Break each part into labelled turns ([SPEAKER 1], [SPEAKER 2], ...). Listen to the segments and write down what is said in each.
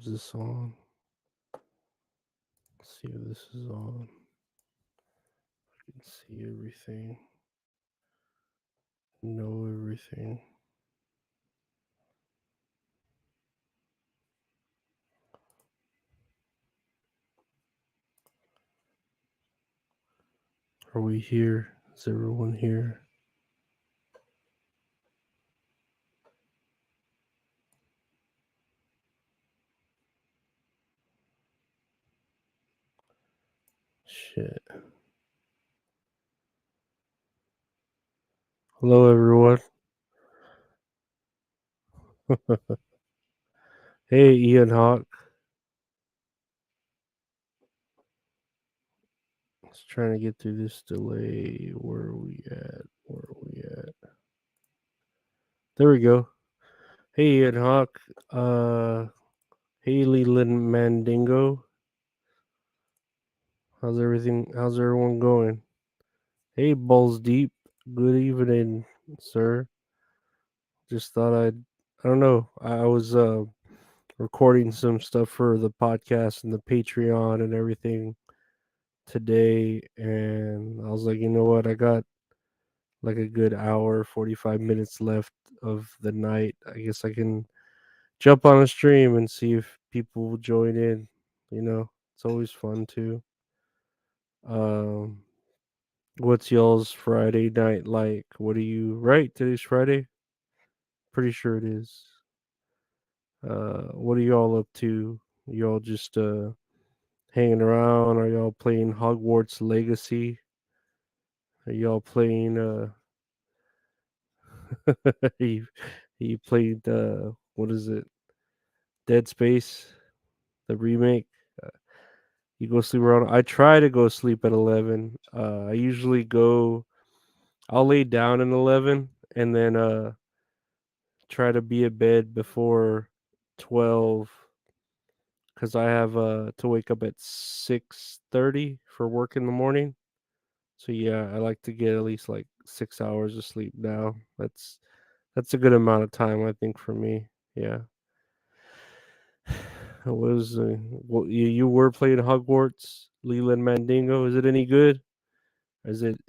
[SPEAKER 1] Is this on? Let's see if this is on. I can see everything. Know everything. Are we here? Is everyone here? Shit. Hello, everyone. Hey, Ian Hawk. Let's try to get through this delay. Where are we at? Where are we at? There we go. Hey, Ian Hawk. Haley Lynn Mandingo. How's everything? How's everyone going? Hey, Balls Deep. Good evening, sir. Just thought I don't know. I was recording some stuff for the podcast and the Patreon and everything today, and I was like, you know what? I got like a good hour, 45 minutes left of the night. I guess I can jump on a stream and see if people will join in. It's always fun too. Um, what's y'all's Friday night like? What are you, right? Today's Friday? Pretty sure it is. What are y'all up to? Y'all just hanging around? Are y'all playing Hogwarts Legacy? Are y'all playing you, you played what is it? Dead Space, the remake? Uh, you go sleep around. I try to go sleep at 11. I usually go I'll lay down at 11 and then try to be at bed before 12 cuz I have to wake up at 6:30 for work in the morning. So yeah, I like to get at least like 6 hours of sleep now. That's a good amount of time, I think, for me. Yeah. It was well, you were playing Hogwarts Leland Mandingo. Is it any good? Is it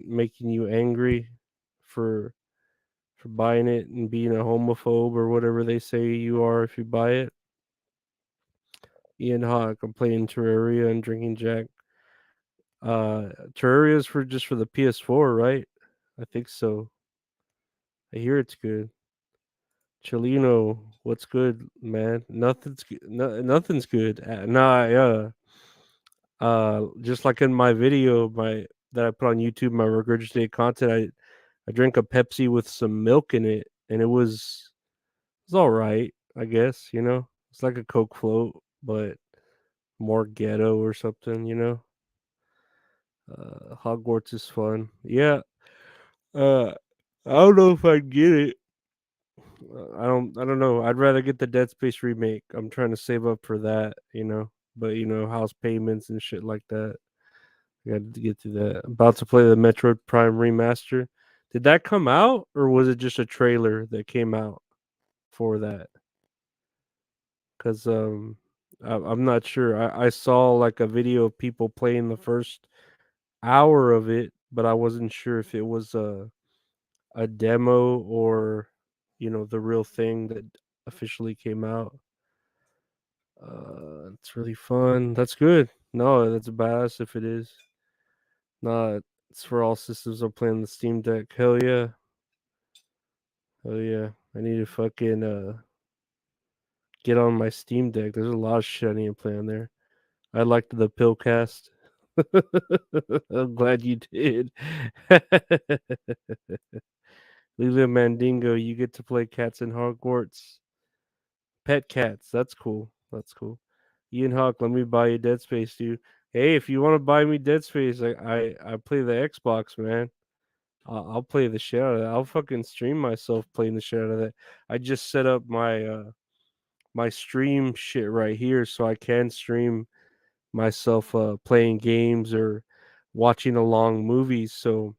[SPEAKER 1] making you angry for buying it and being a homophobe or whatever they say you are if you buy it? Ian Hawk, I'm playing Terraria and drinking Jack. Terraria is for just for the PS4, right? I think so. I hear it's good. Chelino, what's good, man? Nothing's good. No, nothing's good. Just like in my video, my that I put on YouTube, my regurgitated content, I drank a Pepsi with some milk in it, and it's all right, I guess. It's like a Coke float, but more ghetto or something. Hogwarts is fun. Yeah. Uh, I don't know if I'd get it. I don't know. I'd rather get the Dead Space remake. I'm trying to save up for that. But house payments and shit like that. I got to get through that. About to play the Metroid Prime remaster. Did that come out or was it just a trailer that came out for that? Cuz I'm not sure. I saw like a video of people playing the first hour of it, but I wasn't sure if it was a demo or the real thing that officially came out. It's really fun. That's good. No, that's badass if it is. Nah, it's for all systems are playing the Steam Deck. Hell yeah. Hell yeah. I need to fucking get on my Steam Deck. There's a lot of shit I need to play on there. I liked the Pillcast. I'm glad you did. Lila Mandingo, you get to play cats in Hogwarts. Pet cats. That's cool. That's cool. Ian Hawk, let me buy you Dead Space, dude. Hey, if you want to buy me Dead Space, I play the Xbox, man. I'll play the shit out of that. I'll fucking stream myself playing the shit out of that. I just set up my stream shit right here, so I can stream myself playing games or watching along movies. So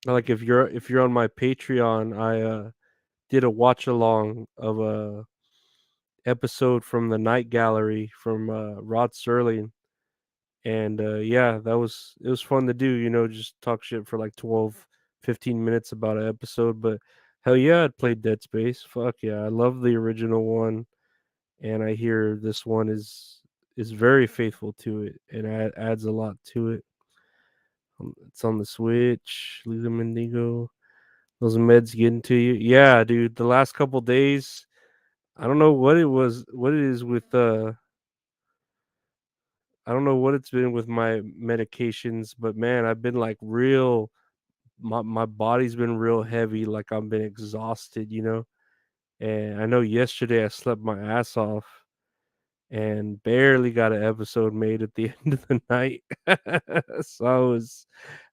[SPEAKER 1] like if you're on my Patreon, I did a watch along of episode from the Night Gallery from Rod Serling, and yeah, it was fun to do. You know, just talk shit for like 12, 15 minutes about an episode. But hell yeah, I'd play Dead Space. Fuck yeah, I love the original one, and I hear this one is very faithful to it and adds a lot to it. It's on the Switch. Lila Mendigo. Those meds getting to you. Yeah, dude. The last couple days, I don't know what it is with I don't know what it's been with my medications, but man, I've been like real my body's been real heavy, like I've been exhausted, you know. And I know yesterday I slept my ass off and barely got an episode made at the end of the night. So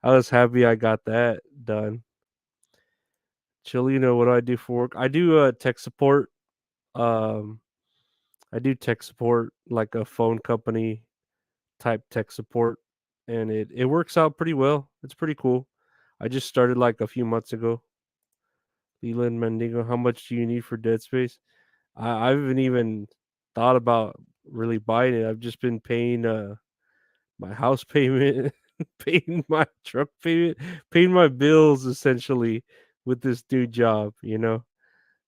[SPEAKER 1] I was happy I got that done. Chilino, what do I do for work? I do tech support. Um I do tech support like a phone company type tech support, and it works out pretty well. It's pretty cool. I just started like a few months ago. Leland Mendigo, how much do you need for Dead Space? I haven't even thought about really buying it. I've just been paying my house payment, paying my truck payment, paying my bills essentially with this new job, you know.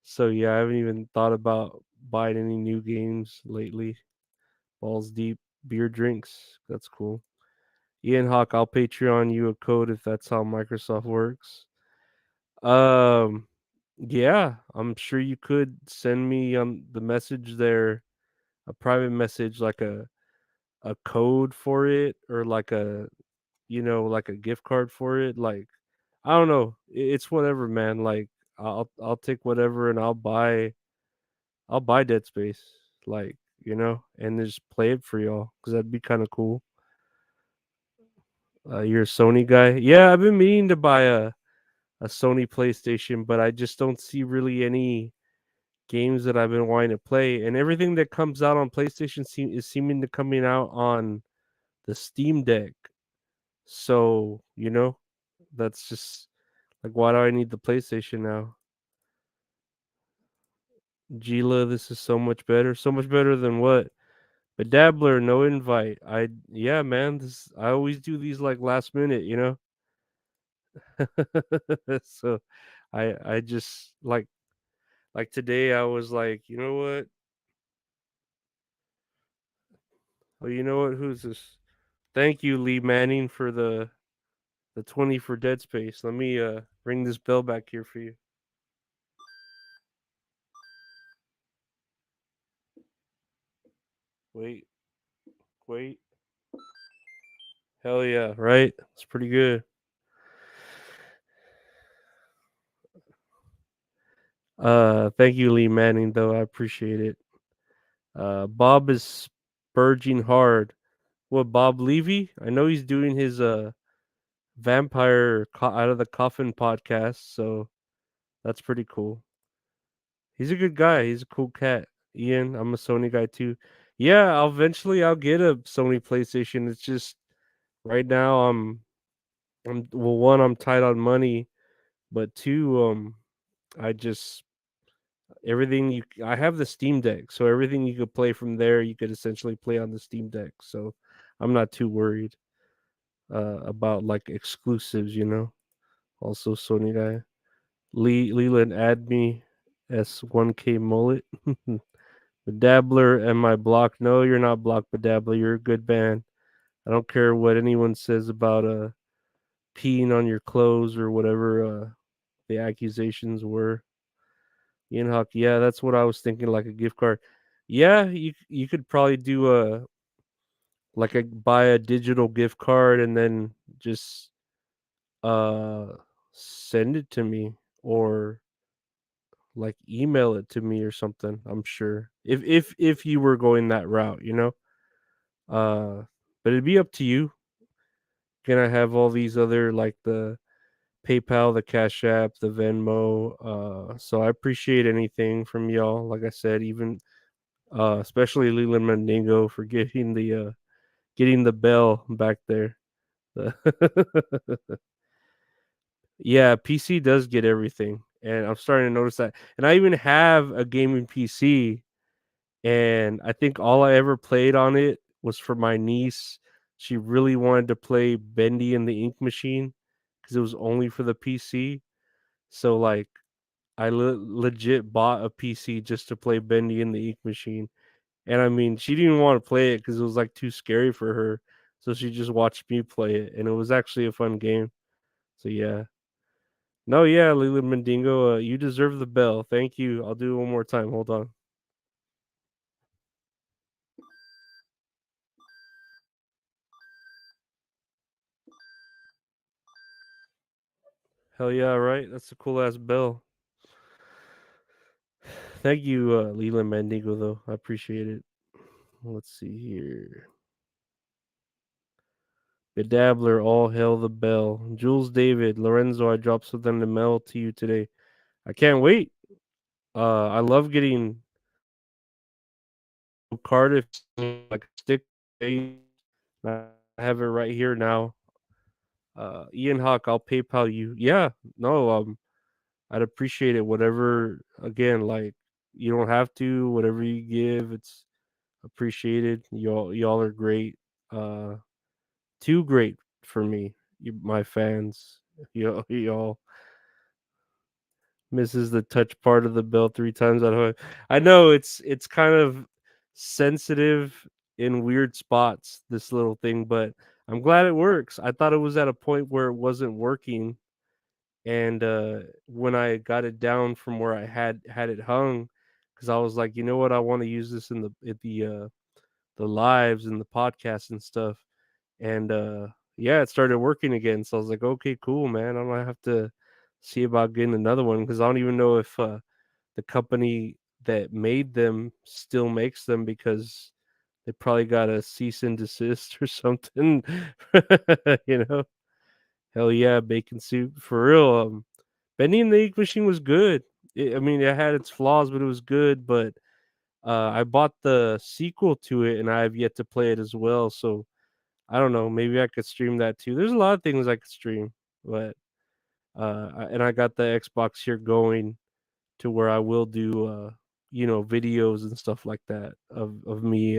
[SPEAKER 1] So yeah, I haven't even thought about buying any new games lately. Balls deep, beer drinks. That's cool. Ian Hawk, I'll Patreon you a code if that's how Microsoft works. Um, yeah, I'm sure you could send me the message there, a private message, like a code for it, or like a like a gift card for it. Like I don't know, it's whatever, man. Like I'll take whatever and I'll buy Dead Space, like and just play it for y'all because that'd be kind of cool. You're a Sony guy, yeah. I've been meaning to buy a Sony PlayStation, but I just don't see really any games that I've been wanting to play. And everything that comes out on PlayStation is seeming to coming out on the Steam Deck. So that's just like, why do I need the PlayStation now? Gila, this is so much better. So much better than what? But Dabbler, no invite. Yeah, man. I always do these like last minute, you know. So I just like today I was like, you know what? Oh, you know what? Who's this? Thank you, Lee Manning, for the 20 for Dead Space. Let me ring this bell back here for you. Wait, wait. Hell yeah, right? It's pretty good. Thank you, Lee Manning, though. I appreciate it. Bob is spurging hard. What, Bob Levy? I know he's doing his out of the coffin podcast, so that's pretty cool. He's a good guy. He's a cool cat. Ian, I'm a Sony guy too. Yeah, I'll get a Sony PlayStation. It's just right now I'm well, one, I'm tight on money, but two, I just I have the Steam Deck, so everything you could play from there, you could essentially play on the Steam Deck. So I'm not too worried about like exclusives, you know. Also Sony guy. Leland add me S1K mullet. Dabbler, am I blocked? No, you're not blocked, but Dabbler, you're a good band. I don't care what anyone says about peeing on your clothes or whatever the accusations were. Ian Huck, yeah, that's what I was thinking, like a gift card. Yeah, you could probably do a buy a digital gift card and then just uh send it to me, or like email it to me or something. I'm sure if you were going that route, you know. Uh, but it'd be up to you. Can I have all these other, like the PayPal, the Cash App, the Venmo? So I appreciate anything from y'all. Like I said, even especially Leland Mandingo for getting the bell back there. Yeah, PC does get everything, and I'm starting to notice that. And I even have a gaming PC, and I think all I ever played on it was for my niece. She really wanted to play Bendy and the Ink Machine because it was only for the PC. So like I legit bought a PC just to play Bendy and the Ink Machine. And I mean, she didn't want to play it because it was like too scary for her. So she just watched me play it, and it was actually a fun game. So yeah, no, yeah, Leland Mendingo, you deserve the bell. Thank you. I'll do it one more time. Hold on. Hell yeah, right? That's a cool ass bell. Thank you, Leland Mendigo, though. I appreciate it. Let's see here. Bedabbler, all hail the bell. Jules David, Lorenzo, I dropped something in the mail to you today. I can't wait. I love getting Cardiff like a stick. I have it right here now. Ian Hawk, I'll PayPal you. Yeah, no, I'd appreciate it. Whatever, again, like you don't have to. Whatever you give, it's appreciated. Y'all are great. Uh, too great for me. My fans. Y'all misses the touch part of the bell 3 times out of. I know it's kind of sensitive in weird spots. This little thing, but I'm glad it works. I thought it was at a point where it wasn't working, and when I got it down from where I had it hung, because I was like, you know what, I want to use this in the lives and the podcast and stuff, and yeah, it started working again. So I was like, okay, cool, man. I'm gonna have to see about getting another one because I don't even know if the company that made them still makes them because they probably got a cease and desist or something. you know, hell yeah, bacon soup for real. Bendy and the Ink Machine was good. I mean, it had its flaws, but it was good. But I bought the sequel to it, and I have yet to play it as well. So I don't know. Maybe I could stream that too. There's a lot of things I could stream, but and I got the Xbox here going to where I will do videos and stuff like that of me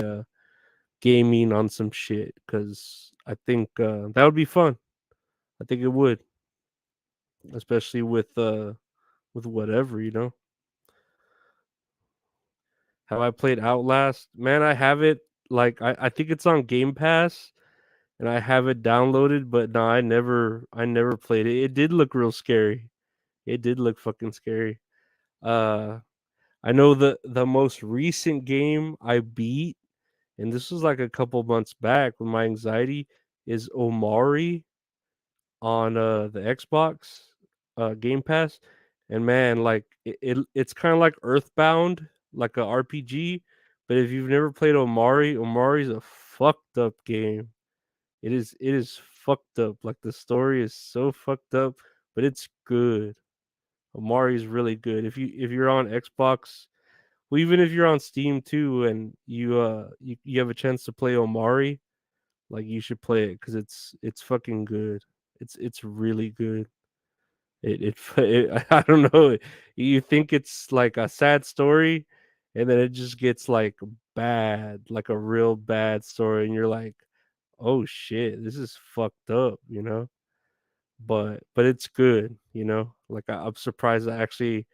[SPEAKER 1] gaming on some shit because I think that would be fun. I think it would, especially with whatever, you know. Have I played Outlast? Man, I have it. Like I think it's on Game Pass, and I have it downloaded. But no, I never played it. It did look real scary. It did look fucking scary. Uh, I know the most recent game I beat, and this was like a couple months back with my anxiety, is Omari on the Xbox Game Pass, and man, like it's kind of like Earthbound, like a RPG. But if you've never played Omari, Omari's a fucked up game. It is fucked up. Like the story is so fucked up, but it's good. Omari's really good. If you're on Xbox, well, even if you're on Steam too, and you have a chance to play Omari, like you should play it because it's fucking good. It's really good. It I don't know. You think it's like a sad story, and then it just gets like bad, like a real bad story, and you're like, oh shit, this is fucked up, you know. But it's good, you know. Like I'm surprised I actually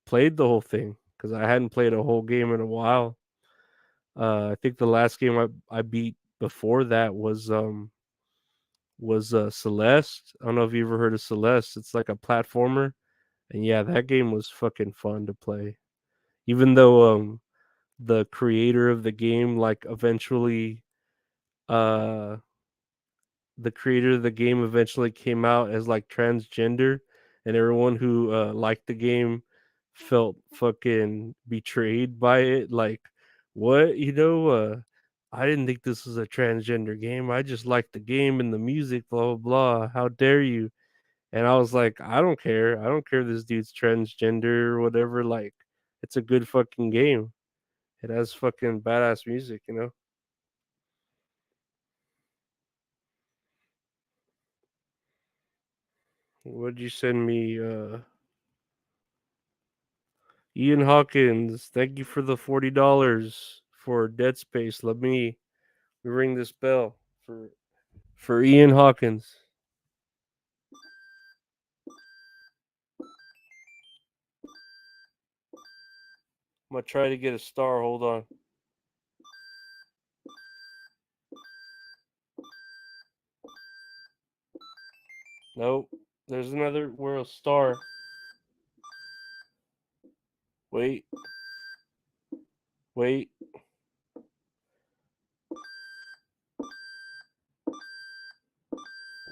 [SPEAKER 1] played the whole thing because I hadn't played a whole game in a while. I think the last game I beat before that was Celeste. I don't know if you ever heard of Celeste. It's like a platformer, and yeah, that game was fucking fun to play. Even though the creator of the game like eventually uh the creator of the game eventually came out as like transgender, and everyone who liked the game felt fucking betrayed by it. Like, what, I didn't think this was a transgender game. I just liked the game and the music, blah blah blah. How dare you? And I was like, I don't care. I don't care if this dude's transgender or whatever. Like, it's a good fucking game. It has fucking badass music, you know. What'd you send me? Ian Hawkins, thank you for the $40. for Dead Space. Let me ring this bell for Ian Hawkins. I'm gonna try to get a star. Hold on. Nope. There's another world star. Wait. Wait.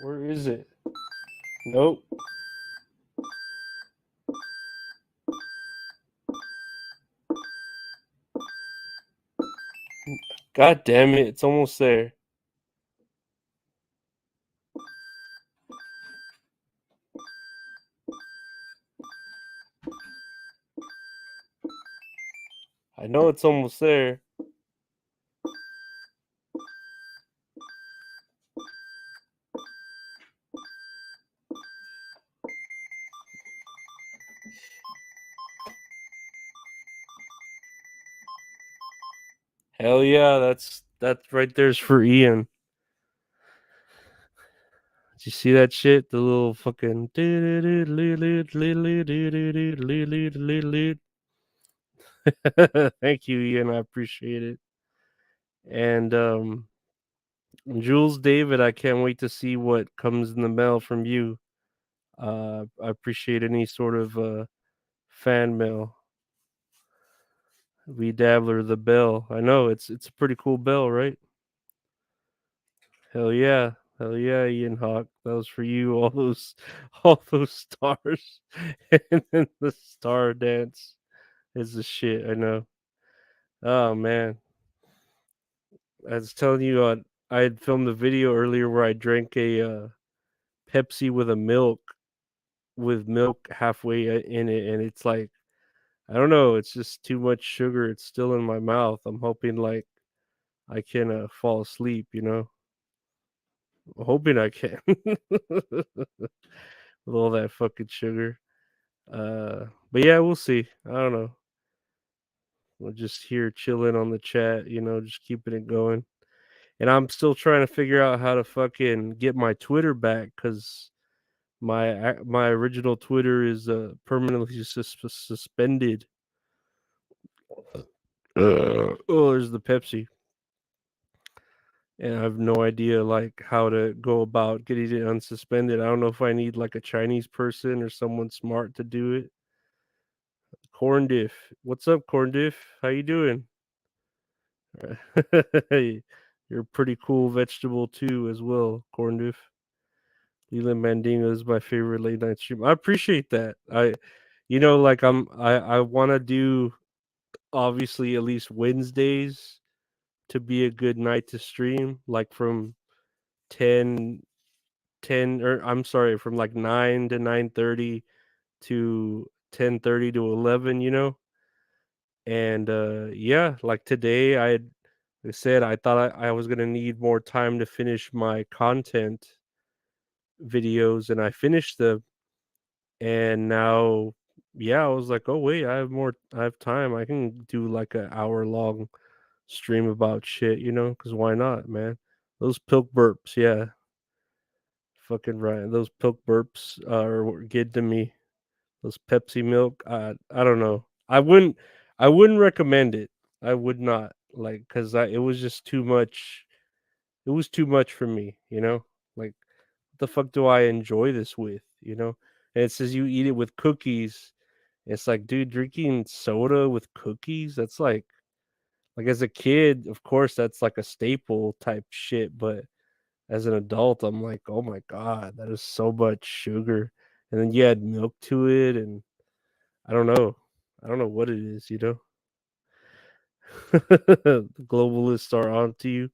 [SPEAKER 1] Where is it? Nope. God damn it. It's almost there. I know it's almost there. Hell yeah, that's right there's for Ian. Did you see that shit? The little fucking thank you, Ian. I appreciate it. And Jules David, I can't wait to see what comes in the mail from you. I appreciate any sort of fan mail. V Dabbler the bell. I know it's a pretty cool bell, right? Hell yeah. Hell yeah, Ian Hawk. That was for you, all those stars. And then the star dance is the shit, I know. Oh man. I was telling you I had filmed a video earlier where I drank a Pepsi with milk halfway in it, and it's like I don't know, it's just too much sugar. It's still in my mouth. I'm hoping like I can fall asleep, you know. I'm hoping I can with all that fucking sugar. But yeah, we'll see. I don't know. We're just here chilling on the chat, you know, just keeping it going. And I'm still trying to figure out how to fucking get my Twitter back because my original Twitter is permanently suspended. Oh, there's the Pepsi, and I have no idea like how to go about getting it unsuspended. I don't know if I need like a Chinese person or someone smart to do it. Corn Diff, what's up, Corn Diff? How you doing? You're a pretty cool vegetable too, as well, Corn Diff. Leland Mandingo is my favorite late night stream. I appreciate that. Like I want to do obviously at least Wednesdays to be a good night to stream, like from 10 10 or I'm sorry, from like 9 to 9:30 to 10:30 to 11, you know? And yeah, like today I said I thought I was going to need more time to finish my content videos and I finished them and now yeah, I was like, "Oh wait, I have time. I can do like an hour long stream about shit, you know, cuz why not, man?" Those pilk burps, yeah. Fucking right. Those pilk burps are good to me. Those Pepsi milk, I don't know. I wouldn't recommend it. I would not. Like cuz it was just too much. It was too much for me, you know? Like what the fuck do I enjoy this with, you know? And it says you eat it with cookies. It's like, dude, drinking soda with cookies, that's like as a kid, of course that's like a staple type shit, but as an adult, I'm like, "Oh my god, that is so much sugar." And then you add milk to it and I don't know. I don't know what it is, you know? The globalists are onto you.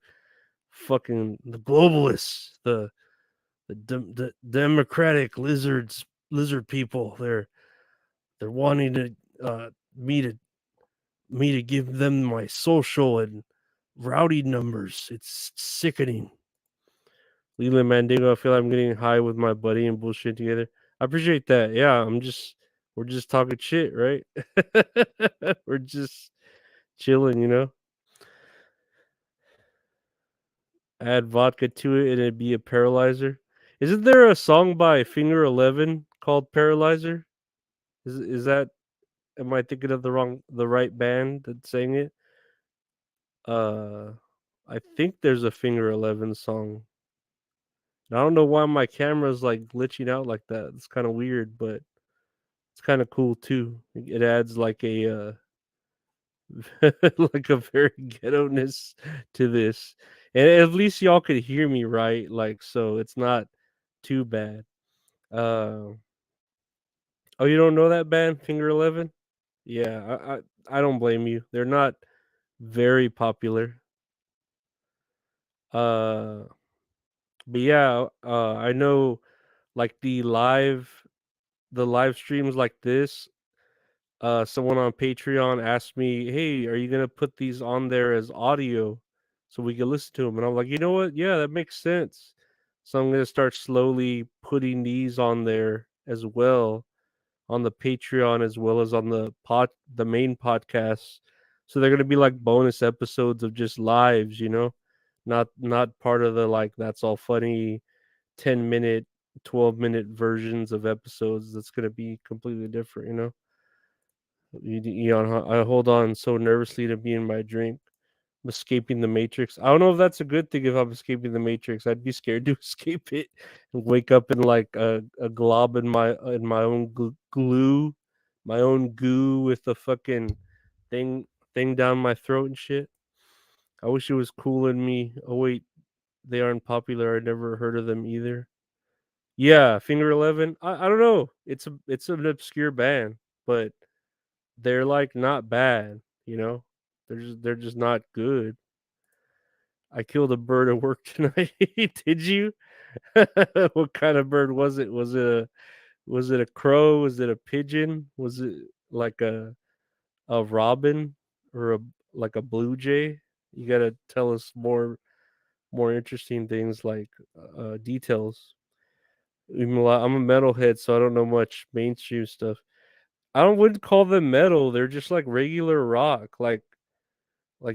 [SPEAKER 1] Fucking the globalists, the democratic lizard people. They're wanting to uh me to me to give them my social and rowdy numbers. It's sickening. Leland Mandingo, I feel like I'm getting high with my buddy and bullshit together. I appreciate that. Yeah, we're just talking shit, right? We're just chilling, you know. Add vodka to it and it'd be a paralyzer. Isn't there a song by Finger 11 called Paralyzer? Is that, am I thinking of the right band that sang it? Uh I think there's a Finger 11 song. I don't know why my camera's like glitching out like that. It's kind of weird, but it's kind of cool too. It adds like a like a very ghetto-ness to this. And at least y'all could hear me right, like, so it's not too bad. Uh, oh, you don't know that band, Finger 11? Yeah, I don't blame you. They're not very popular. Uh, but yeah, I know like the live streams like this. Someone on Patreon asked me, "Hey, are you gonna put these on there as audio so we can listen to them?" And I'm like, "You know what? Yeah, that makes sense." So I'm gonna start slowly putting these on there as well, on the Patreon as well as on the main podcast. So they're gonna be like bonus episodes of just lives, not part of the like that's all funny 10-minute, 12-minute versions of episodes. That's gonna be completely different. I hold on so nervously to be in my drink. I'm escaping the matrix. I don't know if that's a good thing if I'm escaping the matrix. I'd be scared to escape it and wake up in like a glob in my own glue, my own goo with the fucking thing thing down my throat and shit. I wish it was cool in me. Oh wait, they aren't popular. I never heard of them either. Yeah, Finger 11. I don't know. It's an obscure band, but they're like not bad. They're just not good. I killed a bird at work tonight. Did you? What kind of bird was it? Was it a crow? Was it a pigeon? Was it like a robin or a like a blue jay? You got to tell us more interesting things like details. I'm a metalhead, so I don't know much mainstream stuff. I don't wouldn't call them metal. They're just like regular rock. Like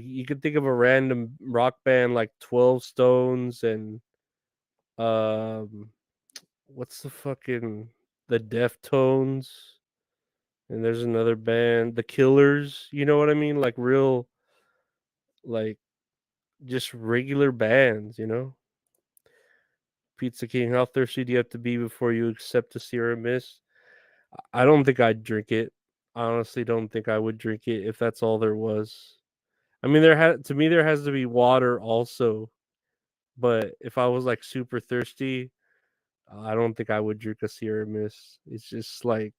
[SPEAKER 1] you could think of a random rock band like 12 Stones and um what's the Deftones, and there's another band, The Killers, you know what I mean? Like real, like just regular bands. Pizza King, how thirsty do you have to be before you accept a Sierra Mist? I don't think I'd drink it. I honestly don't think I would drink it if that's all there was. I mean, to me there has to be water also, but if I was like super thirsty, I don't think I would drink a Sierra Mist. It's just like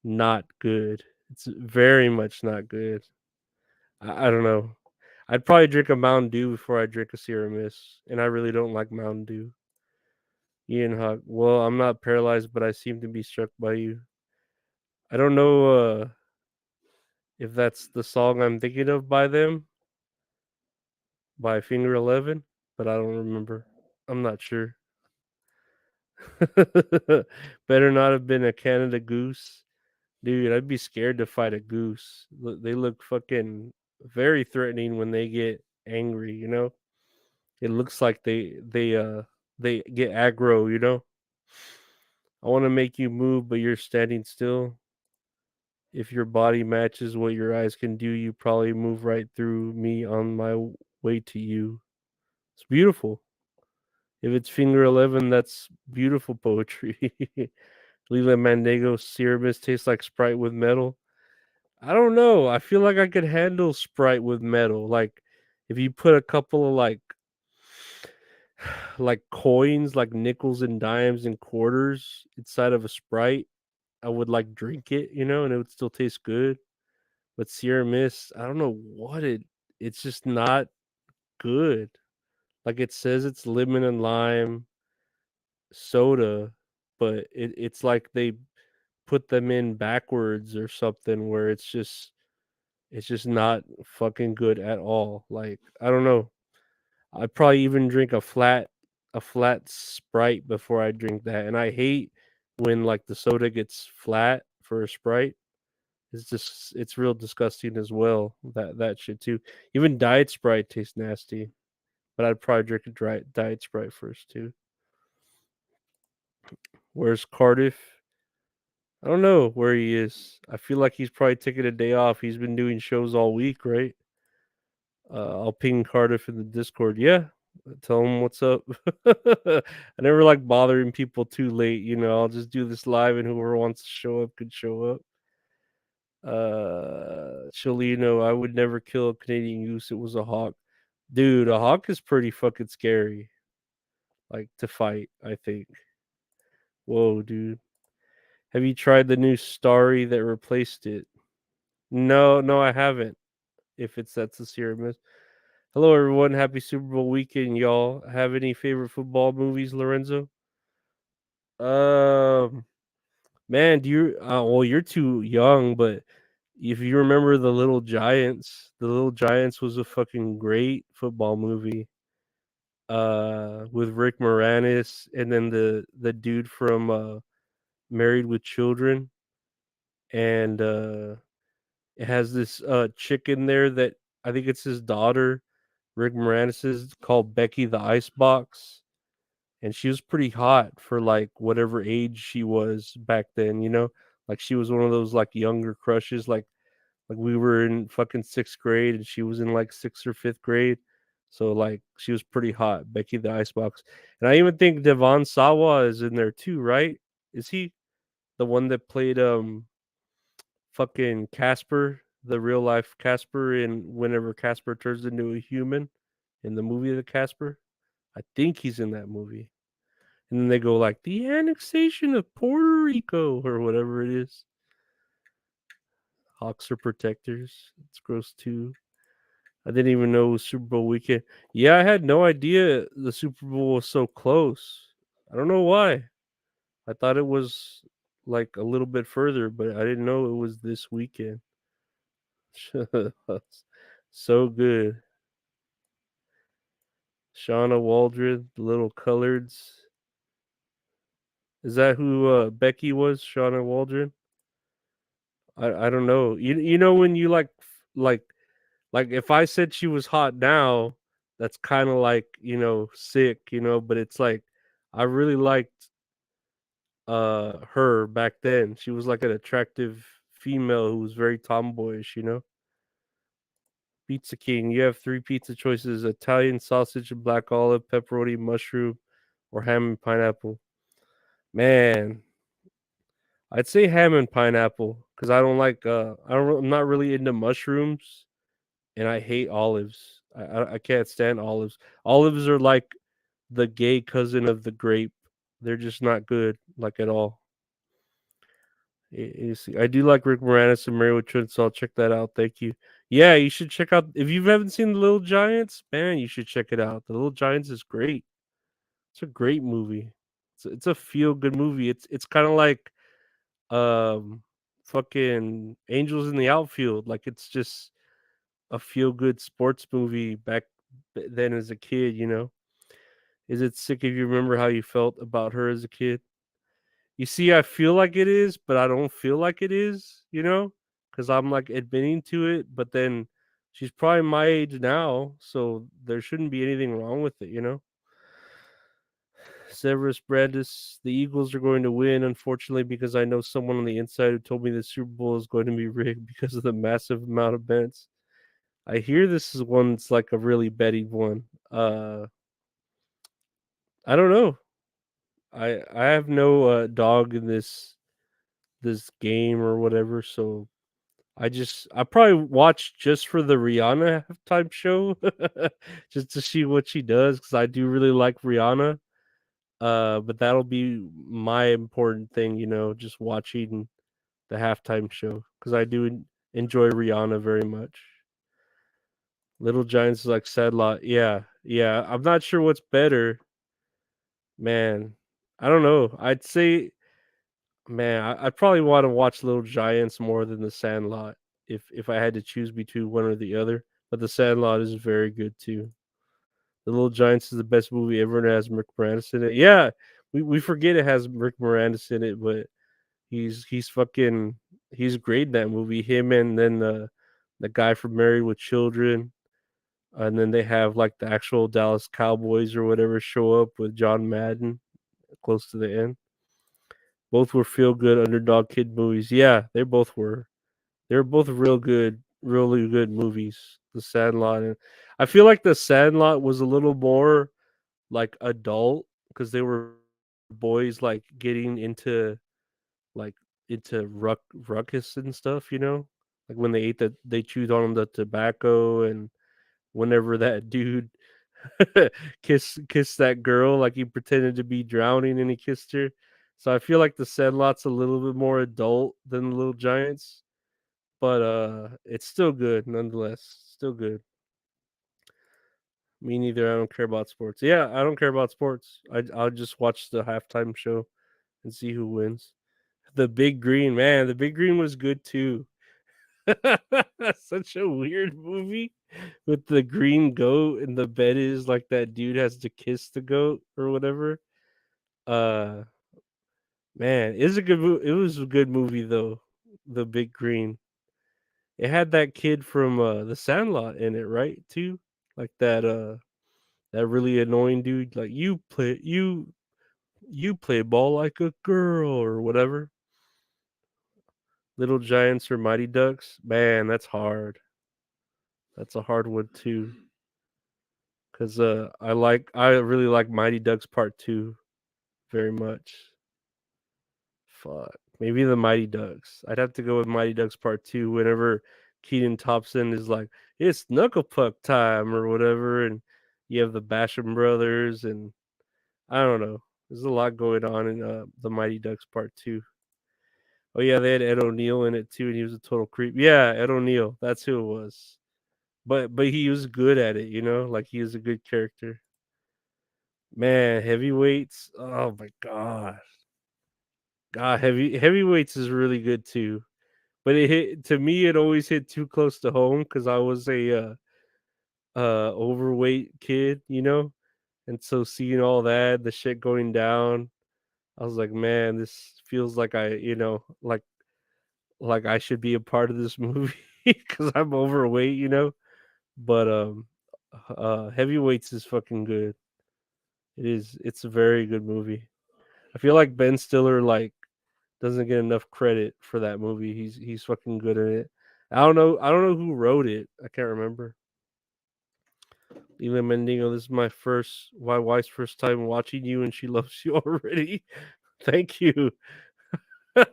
[SPEAKER 1] not good. It's very much not good. I don't know. I'd probably drink a Mountain Dew before I drink a Sierra Mist, and I really don't like Mountain Dew. Ian Hawk. Well, I'm not paralyzed, but I seem to be struck by you. I don't know if that's the song I'm thinking of by them, by Finger 11, but I don't remember. I'm not sure. Better not have been a Canada goose. Dude, I'd be scared to fight a goose. They look fucking very threatening when they get angry. It looks like they get aggro. I want to make you move, but you're standing still. If your body matches what your eyes can do, you probably move right through me on my way to you. It's beautiful. If it's Finger 11, that's beautiful poetry. Lila Mandego Cerebus tastes like Sprite with metal. I don't know. I feel like I could handle Sprite with metal. Like if you put a couple of like coins, like nickels and dimes and quarters inside of a Sprite, I would like drink it, and it would still taste good. But Sierra Mist, I don't know it's just not good. Like it says it's lemon and lime soda, but it's like they put them in backwards or something where it's just not fucking good at all. Like I don't know. I'd probably even drink a flat Sprite before I drink that. And I hate when like the soda gets flat for a Sprite. It's real disgusting as well. That shit too. Even Diet Sprite tastes nasty. but I'd probably drink a diet Sprite first too. Where's Cardiff? I don't know where he is. I feel like he's probably taking a day off. He's been doing shows all week, right? I'll ping Cardiff in the Discord. Yeah, tell him what's up. I never like bothering people too late. I'll just do this live, and whoever wants to show up could show up. Cholino, I would never kill a Canadian goose. It was a hawk, dude. A hawk is pretty fucking scary. Like to fight, I think. Whoa, dude. Have you tried the new Starry that replaced it? No, no, I haven't. If that's the Sierra Mist. Hello, everyone. Happy Super Bowl weekend, y'all. Have any favorite football movies, Lorenzo? Um, Man, do you? Well, you're too young, but if you remember The Little Giants was a fucking great football movie. With Rick Moranis and then the dude from Married with Children, and it has this chick in there that I think it's his daughter, Rick Moranis's, called Becky the Icebox, and she was pretty hot for like whatever age she was back then. Like she was one of those like younger crushes, like we were in fucking sixth grade and she was in like sixth or fifth grade. So like she was pretty hot, Becky the Icebox. And I even think Devon Sawa is in there too, right? Is he the one that played fucking Casper, the real life Casper, in whenever Casper turns into a human in the movie The Casper? I think he's in that movie. And then they go like the annexation of Puerto Rico or whatever it is. Hawks are protectors. It's gross too. I didn't even know it was Super Bowl weekend. Yeah, I had no idea the Super Bowl was so close. I don't know why. I thought it was like a little bit further, but I didn't know it was this weekend. So good. Shauna Waldron, the little coloreds. Is that who Becky was? Shauna Waldron? I don't know. You know when you like like if I said she was hot now, that's kind of like, sick, but it's like I really liked her back then. She was like an attractive female who was very tomboyish. Pizza King, you have three pizza choices: Italian sausage and black olive, pepperoni, mushroom, or ham and pineapple. Man, I'd say ham and pineapple because I don't like I'm not really into mushrooms and I hate olives. I can't stand olives. Olives are like the gay cousin of the grape. They're just not good, like at all. You see, I do like Rick Moranis and Mary with Trin, so I'll check that out. Thank you. Yeah, you should check out if you haven't seen The Little Giants, man, you should check it out. The Little Giants is great. It's a great movie. It's a feel good movie. It's kind of like um fucking Angels in the Outfield. Like it's just a feel good sports movie back then as a kid. Is it sick if you remember how you felt about her as a kid? You see, I feel like it is, but I don't feel like it is, because I'm like admitting to it, but then she's probably my age now, so there shouldn't be anything wrong with it. Severus Brandis, the Eagles are going to win, unfortunately, because I know someone on the inside who told me the Super Bowl is going to be rigged because of the massive amount of bets. I hear this is one that's like a really betting one. I don't know. I have no dog in this game or whatever, so I probably watch just for the Rihanna halftime show, just to see what she does because I do really like Rihanna. But that'll be my important thing, just watching the halftime show because I do enjoy Rihanna very much. Little Giants is like Sadlot. Yeah, yeah. I'm not sure what's better, man. I don't know. I'd say, man, I'd probably want to watch Little Giants more than The Sandlot if I had to choose between one or the other. But The Sandlot is very good too. The Little Giants is the best movie ever and it has Rick Moranis in it. Yeah, we forget it has Rick Moranis in it, but he's fucking he's great in that movie. Him and then the guy from Married with Children. And then they have like the actual Dallas Cowboys or whatever show up with John Madden close to the end. Both were feel good underdog kid movies. Yeah, they both were. They're both real good, really good movies. The Sandlot and I feel like The Sandlot was a little more like adult because they were boys like getting like into ruckus and stuff, you know? Like when they ate they chewed on the tobacco and whenever that dude kissed that girl, like he pretended to be drowning and he kissed her. So I feel like the Sandlot's a little bit more adult than the Little Giants, but it's still good nonetheless. Still good. Me neither. I don't care about sports. Yeah, I don't care about sports. I'll just watch the halftime show and see who wins. The Big Green, man, the Big Green was good too. Such a weird movie with the green goat and the bed is like that dude has to kiss the goat or whatever. Uh Man, it was a good movie though. The Big Green. It had that kid from The Sandlot in it, right? Too? Like that really annoying dude like you play ball like a girl or whatever. Little Giants or Mighty Ducks. Man, that's hard. That's a hard one too. Cause I really like Mighty Ducks Part Two very much. Fuck, maybe the Mighty Ducks. I'd have to go with Mighty Ducks Part Two. Whenever Keaton Thompson is like, "It's Knuckle Puck time" or whatever, and you have the Basham brothers, and I don't know. There's a lot going on in the Mighty Ducks Part Two. Oh yeah, they had Ed O'Neill in it too, and he was a total creep. Yeah, Ed O'Neill. That's who it was. But he was good at it, you know. Like he was a good character. Man, heavyweights. Oh my god, heavyweights is really good too. But it hit to me. It always hit too close to home because I was a overweight kid, you know, and so seeing all that, the shit going down, I was like, man, this feels like like I should be a part of this movie because I'm overweight, you know. But heavyweights is fucking good. It is. It's a very good movie. I feel like Ben Stiller like doesn't get enough credit for that movie. He's fucking good at it. I don't know who wrote it. I can't remember. Leland Mendingo, this is my wife's first time watching you, and she loves you already. Thank you. I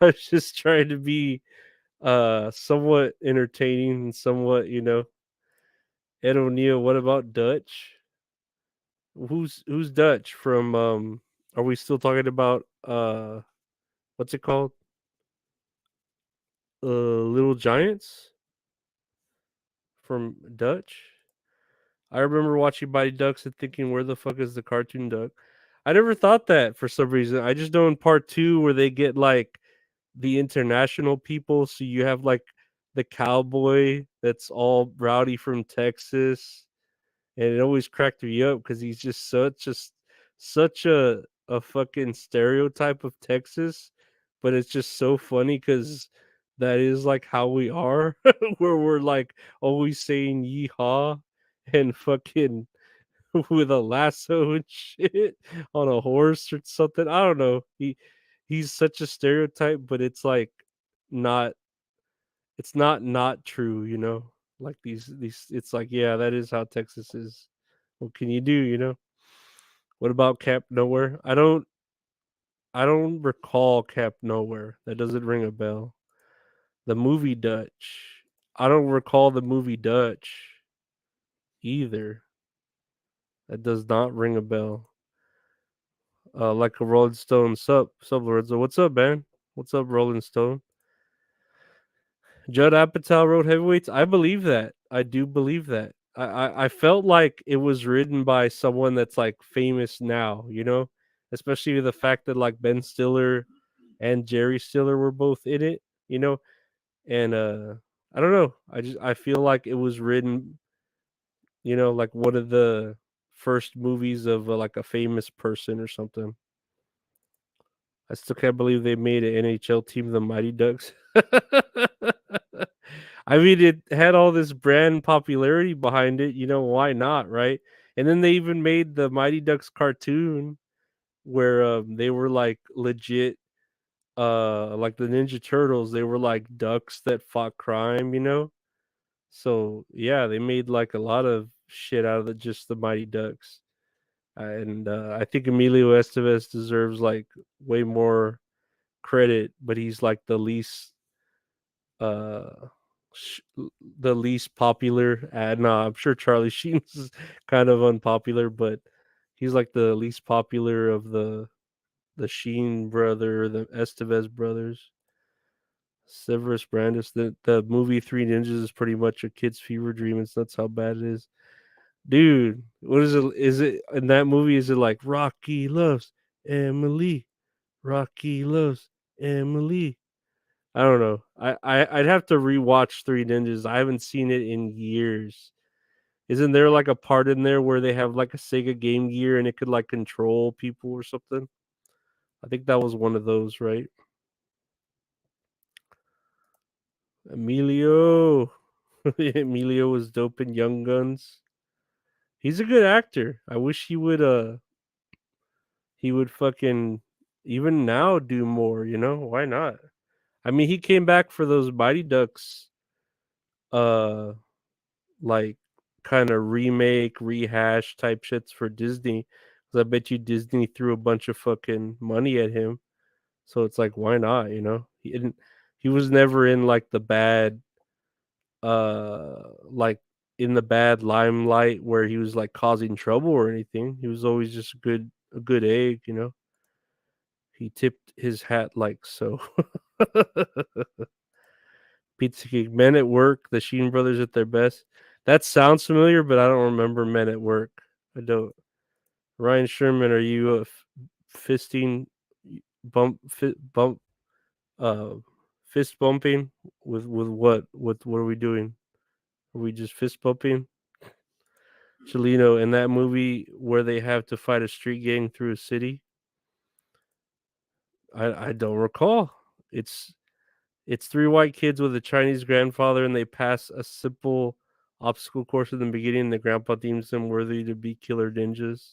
[SPEAKER 1] was just trying to be somewhat entertaining and somewhat, you know. Ed O'Neill, what about Dutch? Who's Dutch from are we still talking about what's it called? Little Giants from Dutch? I remember watching Mighty Ducks and thinking, where the fuck is the cartoon duck? I never thought that for some reason. I just know in part two where they get like the international people. So you have like the cowboy that's all rowdy from Texas. And it always cracked me up because he's just such a fucking stereotype of Texas. But it's just so funny because that is like how we are, where we're like always saying yeehaw and fucking with a lasso and shit on a horse or something. I don't know. He's such a stereotype, but it's like not not true, you know. Like these it's like yeah, that is how Texas is. What can you do, you know? What about Camp Nowhere? I don't recall Camp Nowhere. That doesn't ring a bell. The movie Dutch. I don't recall the movie Dutch either. That does not ring a bell. Like a Rolling Stone. Sup, Lorenzo. What's up, man? What's up, Rolling Stone? Judd Apatow wrote Heavyweights. I believe that. I do believe that. I felt like it was written by someone that's like famous now, you know, especially the fact that like Ben Stiller and Jerry Stiller were both in it, you know, and I don't know. I feel like it was written, you know, like one of the first movies of like a famous person or something. I still can't believe they made an NHL team, the Mighty Ducks. I mean, it had all this brand popularity behind it. Why not, right? And then they even made the Mighty Ducks cartoon where they were like legit, like the Ninja Turtles. They were like ducks that fought crime. So yeah, they made like a lot of shit out of just the Mighty Ducks. And I think Emilio Estevez deserves like way more credit, but he's like uh sh- the least popular. No, I'm sure Charlie Sheen is kind of unpopular, but he's like the least popular of the Sheen brother, the Estevez brothers. Severus Brandis. The movie Three Ninjas is pretty much a kid's fever dream. It's that's how bad it is. Dude, what is it? Is it in that movie? Is it like Rocky loves Emily? Rocky loves Emily. I don't know. I'd have to rewatch Three Ninjas. I haven't seen it in years. Isn't there like a part in there where they have like a Sega Game Gear and it could like control people or something? I think that was one of those, right? Emilio. Emilio was dope in Young Guns. He's a good actor. I wish he would fucking even now do more. Why not? I mean, he came back for those Mighty Ducks uh like kind of remake, rehash type shits for Disney. Cuz I bet you Disney threw a bunch of fucking money at him. So it's like why not? He was never in like the bad like in the bad limelight where he was like causing trouble or anything. He was always just a good egg. He tipped his hat like so. Pizza King, Men at Work, the Sheen brothers at their best. That sounds familiar, but I don't remember Men at Work. I don't. Ryan Sherman, are you fisting, bump, uh, fist bumping with what? What are we doing? Are we just fist bumping? Chelino, in that movie where they have to fight a street gang through a city, I don't recall. It's It's three white kids with a Chinese grandfather, and they pass a simple obstacle course in the beginning. The grandpa deems them worthy to be killer ninjas.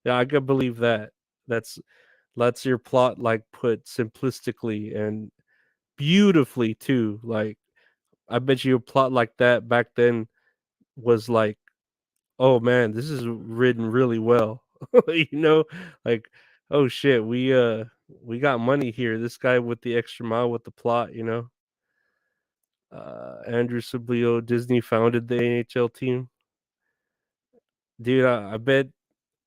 [SPEAKER 1] Yeah, I could believe that. That's that's your plot, like put simplistically and beautifully too. Like I bet you a plot like that back then was like, oh man, this is written really well. you know, like oh shit, we got money here. This guy with the extra mile with the plot. Andrew Sublio, Disney founded the NHL team. Dude, I bet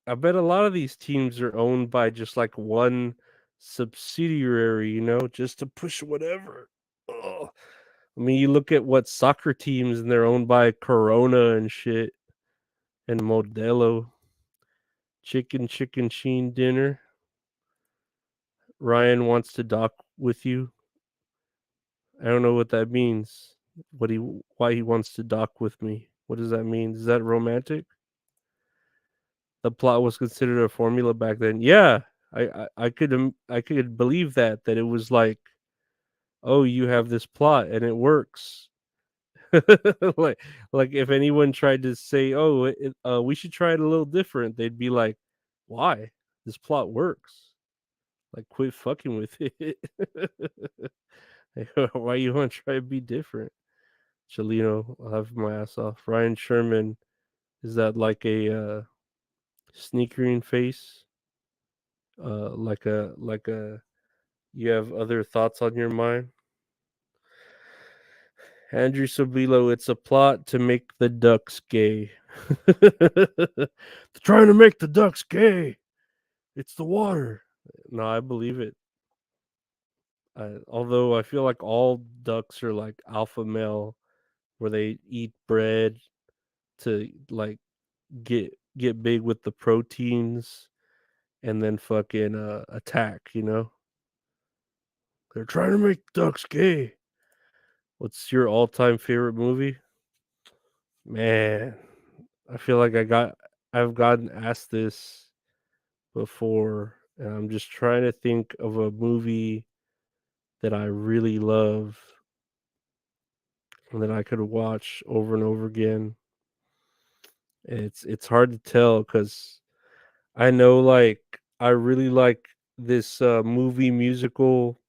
[SPEAKER 1] a lot of these teams are owned by just like one subsidiary, just to push whatever. Ugh. I mean, you look at what soccer teams and they're owned by Corona and shit and Modelo. Chicken sheen dinner. Ryan wants to dock with you. I don't know what that means. Why he wants to dock with me. What does that mean? Is that romantic? The plot was considered a formula back then. Yeah, I could believe that it was like, oh, you have this plot and it works. like like if anyone tried to say, oh, we should try it a little different, they'd be like, why? This plot works. Like, quit fucking with it. Why you want to try to be different? Chelino, I'll have my ass off. Ryan Sherman, is that like a sneakering face? Like a you have other thoughts on your mind? Andrew Sabilo, it's a plot to make the ducks gay. They're trying to make the ducks gay. It's the water. No, I believe it. Although I feel like all ducks are like alpha male, where they eat bread to like get big with the proteins and then fucking attack. They're trying to make ducks gay. What's your all-time favorite movie? Man, I feel like I've gotten asked this before, and I'm just trying to think of a movie that I really love. that I could watch over and over again. It's hard to tell because I know like I really like this movie musical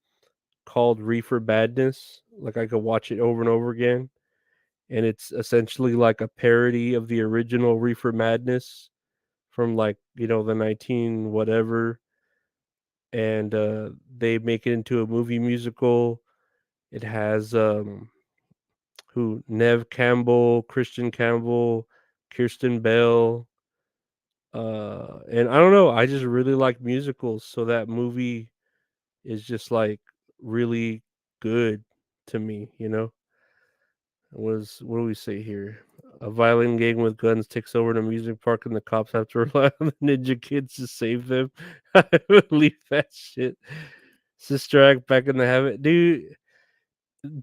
[SPEAKER 1] called Reefer Badness. Like I could watch it over and over again, and it's essentially like a parody of the original Reefer Madness from like the 19 whatever, and they make it into a movie musical. It has who Nev Campbell, Christian Campbell, Kirsten Bell, and I don't know. I just really like musicals, so that movie is just like really good to me. What do we say here? A violin gang with guns takes over an amusement park, and the cops have to rely on the ninja kids to save them. I believe that shit. Sister Act back in the habit, dude.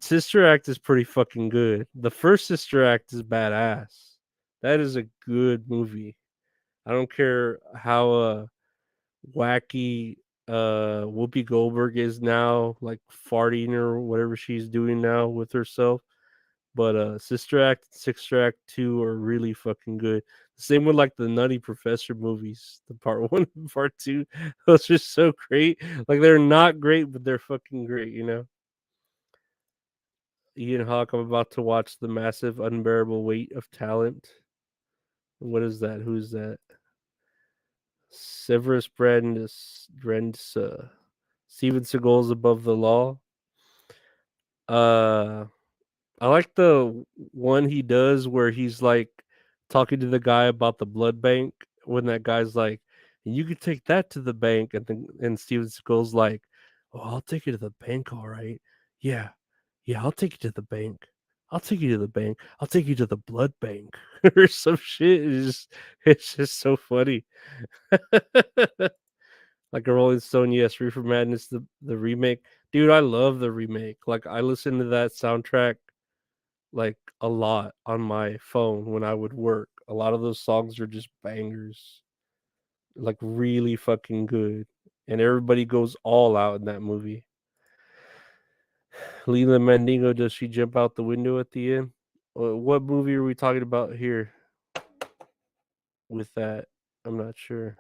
[SPEAKER 1] Sister Act is pretty fucking good. The first Sister Act is badass. That is a good movie. I don't care how wacky Whoopi Goldberg is now, like farting or whatever she's doing now with herself. But Sister Act, Sister Act 2 are really fucking good. Same with like the Nutty Professor movies, the part one and part two. Those are so great. Like they're not great, but they're fucking great. Ian Hawke, I'm about to watch The Massive Unbearable Weight of Talent. What is that? Who's that? Severus Brandis Steven Seagal's Above the Law. Uh I like the one he does where he's like talking to the guy about the blood bank when that guy's like, you could take that to the bank, and Steven Seagal's like, oh, I'll take you to the bank, all right. Yeah, yeah, I'll take you to the bank. I'll take you to the bank. I'll take you to the blood bank or some shit. It's just so funny. Like a Rolling Stone, yes, Reefer Madness, the remake. Dude, I love the remake. Like I listen to that soundtrack like a lot on my phone when I would work. A lot of those songs are just bangers, like really fucking good. And everybody goes all out in that movie. Leela Mandingo, does she jump out the window at the end? What movie are we talking about here with that? I'm not sure.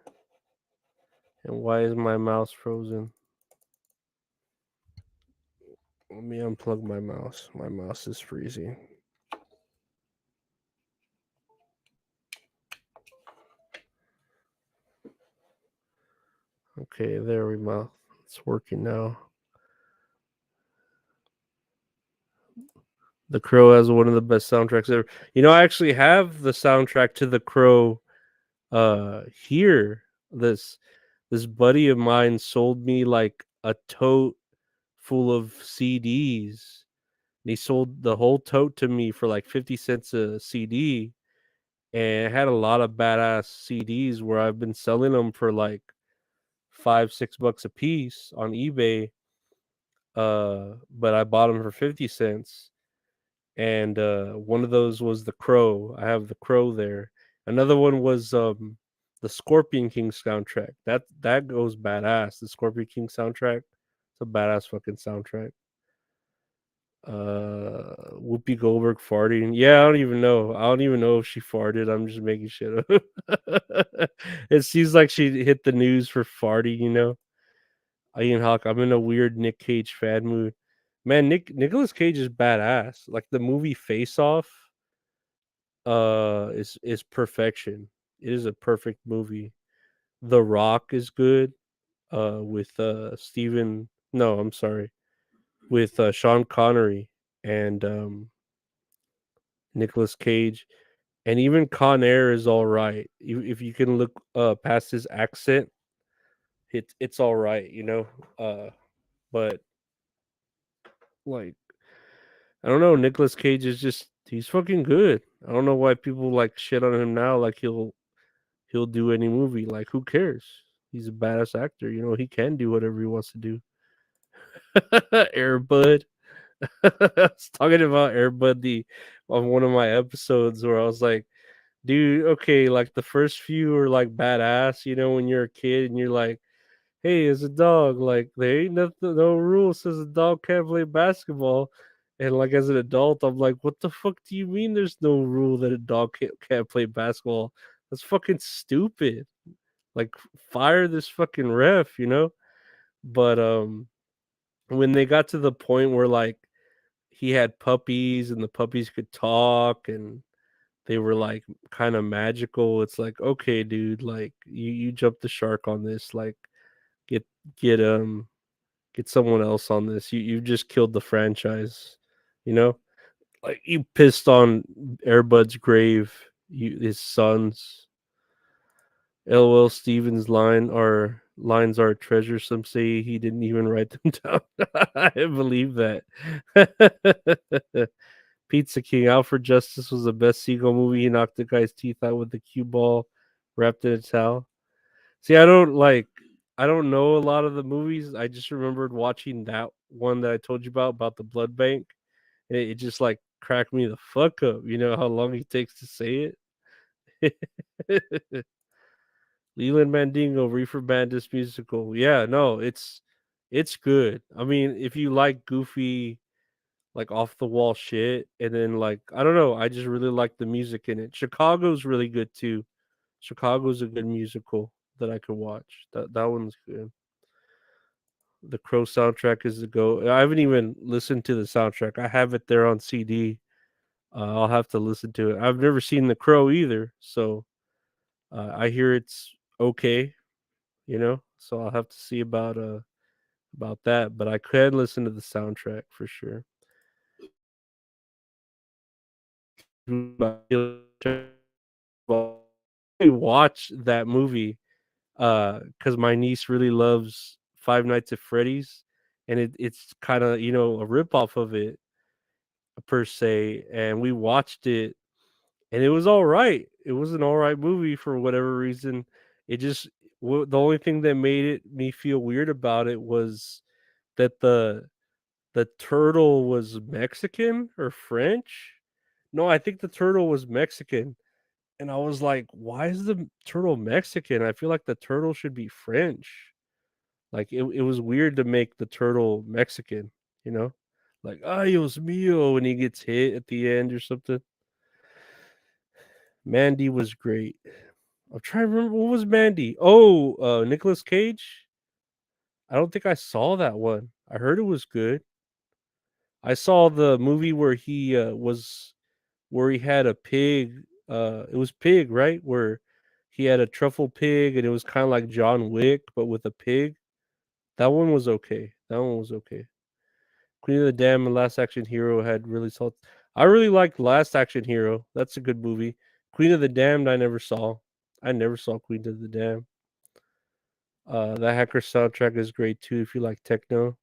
[SPEAKER 1] And why is my mouse frozen? Let me unplug my mouse. My mouse is freezing. Okay, there we go. It's working now. The Crow has one of the best soundtracks ever. I actually have the soundtrack to The Crow here. This buddy of mine sold me like a tote full of CDs. And he sold the whole tote to me for like 50 cents a CD, and it had a lot of badass CDs where I've been selling them for like 5-6 bucks a piece on eBay. But I bought them for 50 cents, and one of those was The Crow. I have The Crow there. Another one was the Scorpion King soundtrack. That goes badass. The Scorpion King soundtrack. It's a badass fucking soundtrack. Whoopi Goldberg farting. Yeah, I don't even know. I don't even know if she farted. I'm just making shit up. It seems like she hit the news for farting. Ian Hawk, I'm in a weird Nick Cage fan mood. Man, Nicholas Cage is badass. Like the movie Face Off is perfection. It is a perfect movie. The Rock is good with Steven no, I'm sorry. With Sean Connery and Nicholas Cage, and even Con Air is all right. If you can look past his accent, it's all right. But like I don't know, Nicolas Cage is just he's fucking good. I don't know why people like shit on him now. Like he'll do any movie. Like who cares? He's a badass actor. He can do whatever he wants to do. Airbud. I was talking about Airbud on one of my episodes where I was like, dude, okay, like the first few are like badass. When you're a kid and you're like, hey, it's a dog. Like there ain't nothing, no rule says a dog can't play basketball. And like as an adult, I'm like, what the fuck do you mean? There's no rule that a dog can't play basketball? That's fucking stupid. Like, fire this fucking ref, you know? But when they got to the point where like he had puppies and the puppies could talk and they were like kind of magical, it's like, okay, dude, like you jumped the shark on this. Like, get get get someone else on this. You just killed the franchise, you know? Like, you pissed on Airbud's grave, his sons. LOL Stevens lines are a treasure. Some say he didn't even write them down. I believe that. Pizza King, Alfred Justice was the best Seagull movie. He knocked the guy's teeth out with the cue ball wrapped in a towel. See, I don't know a lot of the movies. I just remembered watching that one that I told you about the blood bank. And it just like cracked me the fuck up. You know how long he takes to say it? Leland Mandingo, Reefer Bandits musical. Yeah, no, it's good. I mean, if you like goofy, like off the wall shit, and then like I don't know, I just really like the music in it. Chicago's really good too. Chicago's a good musical that I could watch. That one's good. The Crow soundtrack is the go. I haven't even listened to the soundtrack. I have it there on CD. I'll have to listen to it. I've never seen The Crow either, so I hear it's okay. You know, so I'll have to see about that. But I could listen to the soundtrack for sure. Watch that movie because my niece really loves Five Nights at Freddy's, and it's kind of, you know, a rip off of it per se. And we watched it, and it was all right. It was an all right movie for whatever reason. It just the only thing that made it me feel weird about it was that the turtle was Mexican or French. No, I think the turtle was Mexican. And I was like, why is the turtle Mexican? I feel like the turtle should be French. Like, it was weird to make the turtle Mexican, you know? Like, Adios mio when he gets hit at the end or something. Mandy was great. I'm trying to remember, what was Mandy? Oh, Nicolas Cage. I don't think I saw that one. I heard it was good. I saw the movie where he where he had a pig. It was Pig, right? Where he had a truffle pig, and it was kind of like John Wick, but with a pig. That one was okay. That one was okay. Queen of the Dam and Last Action Hero had really solid. I really liked Last Action Hero. That's a good movie. Queen of the Damned, I never saw. I never saw Queen of the Dam. The Hacker soundtrack is great too if you like techno.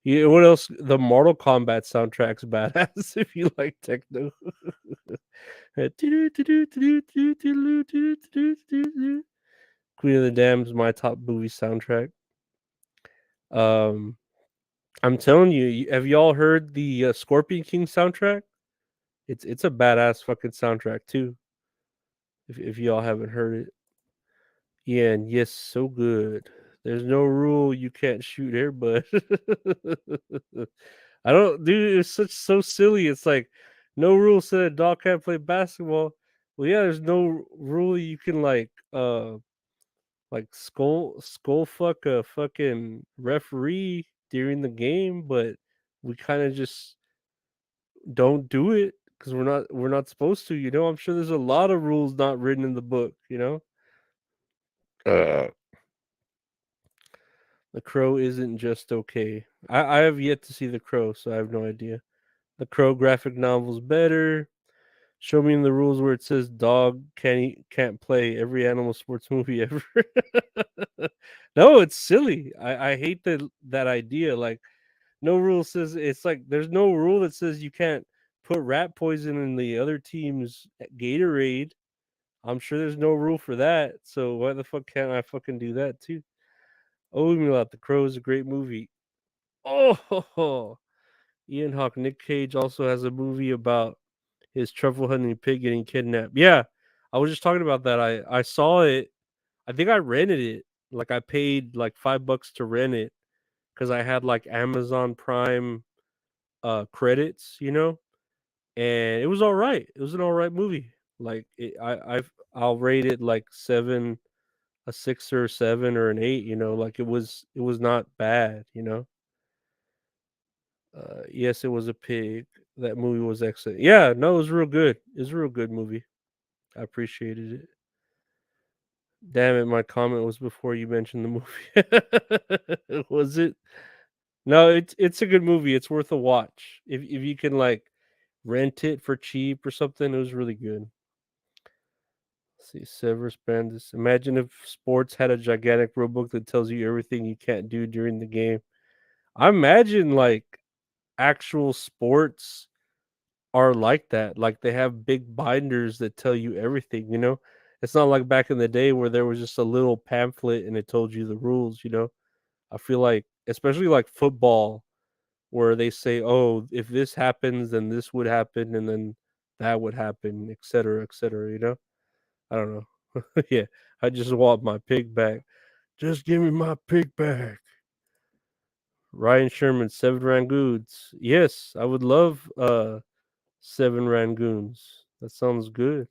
[SPEAKER 1] Yeah, what else? The Mortal Kombat soundtrack's badass if you like techno. Queen of the Damned is my top movie soundtrack. Um, I'm telling you, have y'all heard the Scorpion King soundtrack? It's a badass fucking soundtrack too. If y'all haven't heard it, yeah, and yes, so good. There's no rule you can't shoot air, but I don't, dude. It's so silly. It's like no rule said a dog can't play basketball. Well, yeah, there's no rule you can like skull fuck a fucking referee during the game, but we kind of just don't do it because we're not supposed to. You know, I'm sure there's a lot of rules not written in the book. You know, The Crow isn't just okay. I have yet to see The Crow, so I have no idea. The Crow graphic novel's better. Show me in the rules where it says dog can't play every animal sports movie ever. No, it's silly. I hate that idea. Like, no rule says, it's like there's no rule that says you can't put rat poison in the other team's Gatorade. I'm sure there's no rule for that. So why the fuck can't I fucking do that too? Oh, me lot. The Crow is a great movie. Oh, Ian Hawke. Nick Cage also has a movie about his truffle hunting pig getting kidnapped. Yeah, I was just talking about that. I saw it. I think I rented it. Like, I paid like $5 to rent it because I had like Amazon Prime credits, and it was all right. It was an all right movie. Like I'll rate it like seven, a six or a seven or an eight. Like it was not bad. Yes, it was a pig. That movie was excellent. Yeah, no, it was real good. It was a real good movie. I appreciated it. Damn it, my comment was before you mentioned the movie. Was it? No, it's a good movie. It's worth a watch. If you can like rent it for cheap or something, it was really good. Let's see, Severus Bandis. Imagine if sports had a gigantic rulebook that tells you everything you can't do during the game. I imagine like actual sports are like that. Like they have big binders that tell you everything. It's not like back in the day where there was just a little pamphlet and it told you the rules. I feel like especially like football where they say, "Oh, if this happens, then this would happen and then that would happen, etc., etc." I don't know. Yeah, I just want my pig back. Just give me my pig back. Ryan Sherman, seven rangoons. Yes, I would love seven rangoons. That sounds good.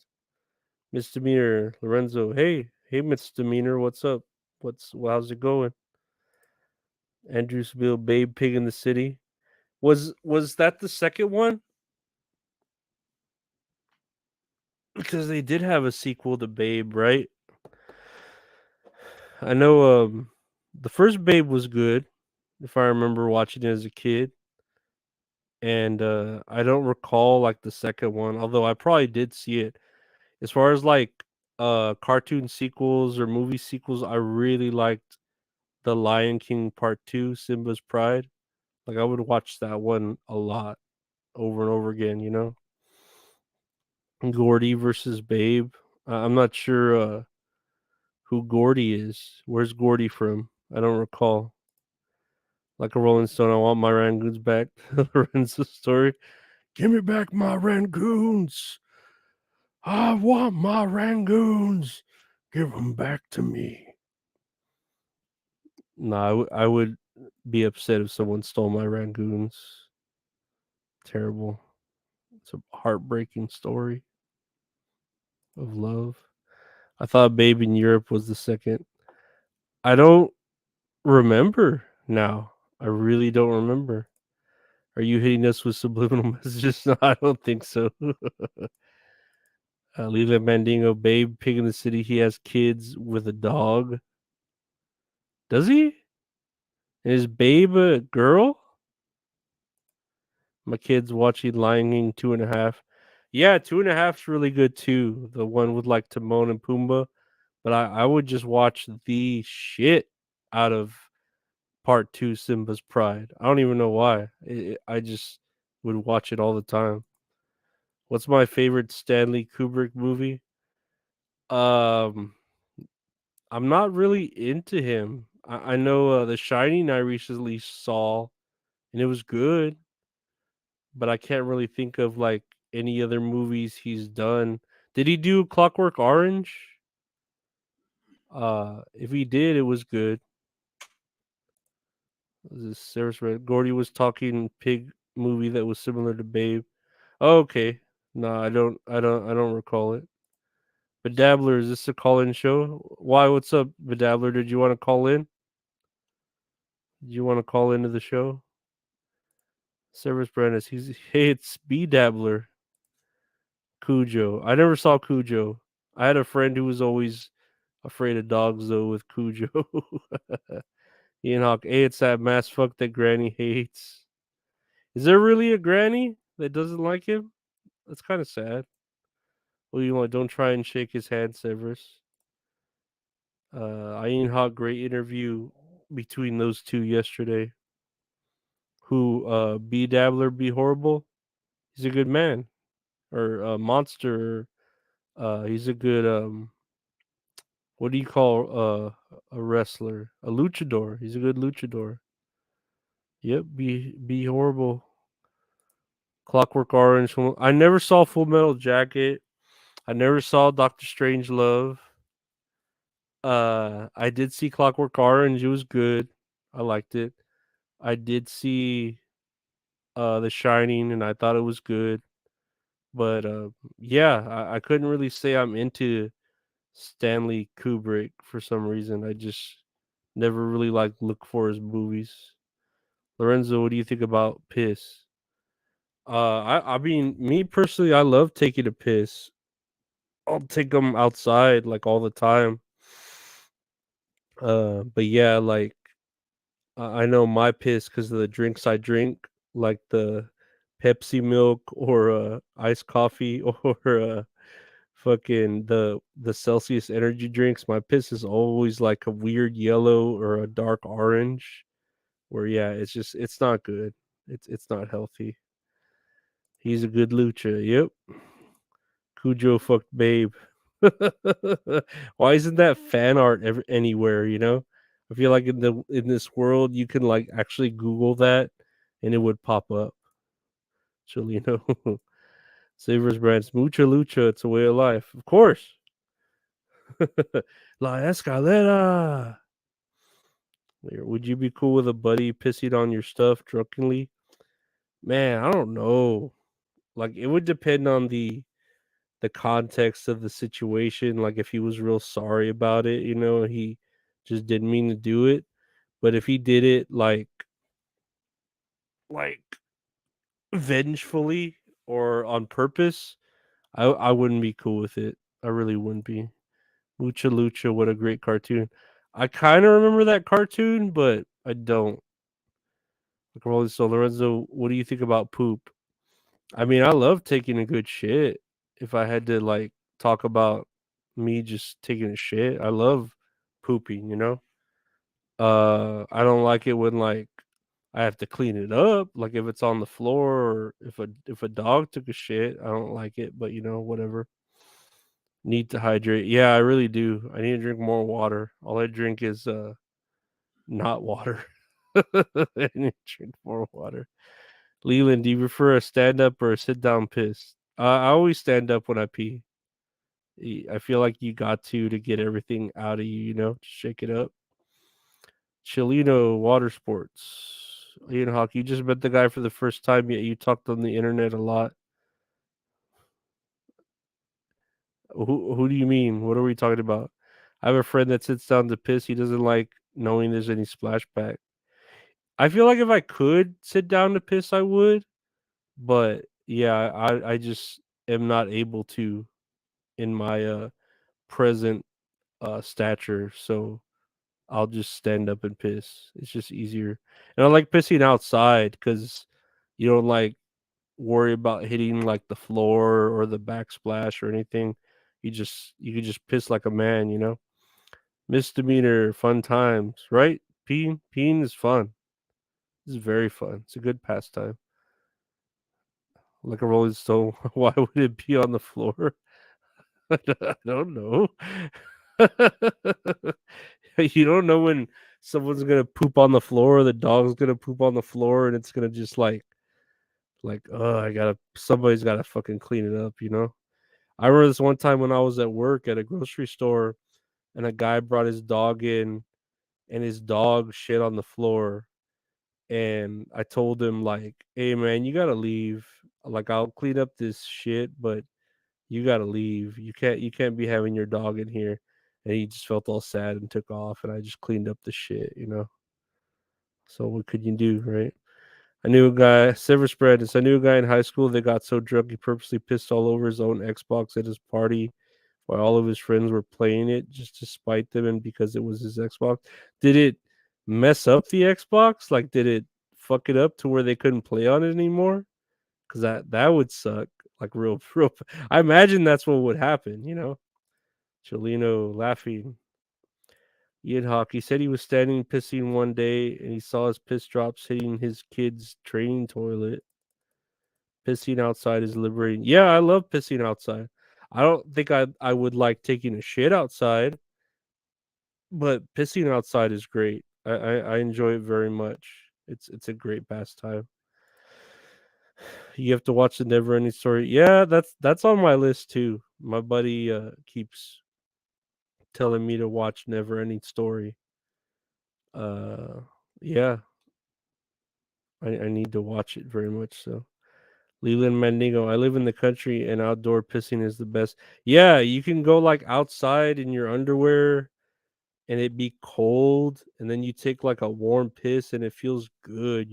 [SPEAKER 1] Misdemeanor Lorenzo. Hey, misdemeanor. What's up? How's it going? Andrewsville, Babe Pig in the City. Was that the second one? Because they did have a sequel to Babe, right? I know the first Babe was good, if I remember watching it as a kid. And I don't recall like the second one, although I probably did see it. As far as like cartoon sequels or movie sequels, I really liked The Lion King Part 2, Simba's Pride. Like I would watch that one a lot over and over again. Gordy versus Babe. I'm not sure who Gordy is. Where's Gordy from? I don't recall. Like a Rolling Stone, I want my Rangoons back. Lorenzo story. Give me back my Rangoons. I want my Rangoons. Give them back to me. No, I would be upset if someone stole my Rangoons. Terrible. It's a heartbreaking story of love. I thought Babe in Europe was the second. I don't remember now. I really don't remember. Are you hitting us with subliminal messages? No, I don't think so. Leland Mandingo, Babe, Pig in the City. He has kids with a dog. Does he? And is Babe a girl? My kid's watching Lion King 2.5. Yeah, 2.5's really good too. The one with like Timon and Pumbaa. But I would just watch the shit out of part two, Simba's Pride. I don't even know why. I just would watch it all the time. What's my favorite Stanley Kubrick movie? Um, I'm not really into him. I know The Shining I recently saw, and it was good, but I can't really think of like any other movies he's done. Did he do Clockwork Orange? If he did, it was good. This Sarah's Red. Gordy was talking pig movie that was similar to Babe. Oh, okay. No, I don't recall it. Bedabbler, is this a call-in show? Why? What's up, Bedabbler? Did you want to call in? Did you want to call into the show? Service Brandis. Hey, it's B Dabbler. Cujo. I never saw Cujo. I had a friend who was always afraid of dogs though with Cujo. Ian Hawk. Hey, it's that mass fuck that Granny hates. Is there really a Granny that doesn't like him? That's kind of sad. Well, don't try and shake his hand, Severus. Ian Hawk, great interview between those two yesterday. Who B Dabbler be horrible? He's a good man. Or monster. He's a good what do you call a wrestler? A luchador. He's a good luchador. Yep, be horrible. Clockwork Orange. I never saw Full Metal Jacket. I never saw Doctor Strange Love. I did see Clockwork Orange. It was good. I liked it. I did see The Shining, and I thought it was good. But yeah, I couldn't really say I'm into Stanley Kubrick for some reason. I just never really like look for his movies. Lorenzo, what do you think about piss? I mean, me personally, I love taking a piss. I'll take them outside like all the time. But yeah, like I know my piss because of the drinks I drink, like the Pepsi milk or iced coffee or fucking the Celsius energy drinks. My piss is always like a weird yellow or a dark orange. Where yeah, it's not good. It's not healthy. He's a good lucha. Yep. Cujo fucked Babe. Why isn't that fan art anywhere? You know, I feel like in this world you can like actually Google that and it would pop up. So you know, Savers brands mucha lucha. It's a way of life, of course. La escalera. Would you be cool with a buddy pissing on your stuff drunkenly? Man, I don't know. Like it would depend on the context of the situation, like if he was real sorry about it, you know, he just didn't mean to do it. But if he did it like vengefully or on purpose, I wouldn't be cool with it. I really wouldn't be. Lucha Lucha, what a great cartoon. I kind of remember that cartoon, but I don't. Like, so Lorenzo, what do you think about poop? I mean, I love taking a good shit. If I had to like talk about me just taking a shit, I love pooping, you know? I don't like it when like I have to clean it up, like if it's on the floor or if a dog took a shit, I don't like it, but you know, whatever. Need to hydrate. Yeah, I really do. I need to drink more water. All I drink is not water. I need to drink more water. Leland, do you prefer a stand up or a sit down piss? I always stand up when I pee. I feel like you got to get everything out of you, you know, shake it up. Chileno water sports. Ian Hawk, you just met the guy for the first time, yet you talked on the internet a lot. Who do you mean? What are we talking about? I have a friend that sits down to piss. He doesn't like knowing there's any splashback. I feel like if I could sit down to piss, I would. But yeah, I just am not able to in my present stature. So I'll just stand up and piss. It's just easier. And I like pissing outside because you don't like worry about hitting like the floor or the backsplash or anything. You can just piss like a man, you know. Misdemeanor, fun times, right? Peeing is fun. It's very fun. It's a good pastime. Like a Rolling Stone. Why would it be on the floor? I don't know. You don't know when someone's gonna poop on the floor, or the dog's gonna poop on the floor, and it's gonna just like oh, I gotta somebody's gotta fucking clean it up, you know. I remember this one time when I was at work at a grocery store, and a guy brought his dog in, and his dog shit on the floor, and I told him like, "Hey man, you gotta leave. Like I'll clean up this shit, but you gotta leave. You can't be having your dog in here." And he just felt all sad and took off, and I just cleaned up the shit, you know. So what could you do, right? I knew a guy, Sever Spread. I knew a guy in high school that got so drunk he purposely pissed all over his own Xbox at his party while all of his friends were playing it just to spite them and because it was his Xbox. Did it mess up the Xbox? Like, did it fuck it up to where they couldn't play on it anymore? Because that would suck. Like real. I imagine that's what would happen. You know, Cholino laughing. Ian Hawk. He said he was standing pissing one day and he saw his piss drops hitting his kid's training toilet. Pissing outside is liberating. Yeah, I love pissing outside. I don't think I would like taking a shit outside, but pissing outside is great. I enjoy it very much. It's a great pastime. You have to watch the Never Ending Story. Yeah, that's on my list too. My buddy keeps telling me to watch Never Ending Story. Uh, yeah, I need to watch it very much. So Leland Mandingo. I live in the country, and outdoor pissing is the best. Yeah, you can go like outside in your underwear, and it be cold, and then you take like a warm piss, and it feels good.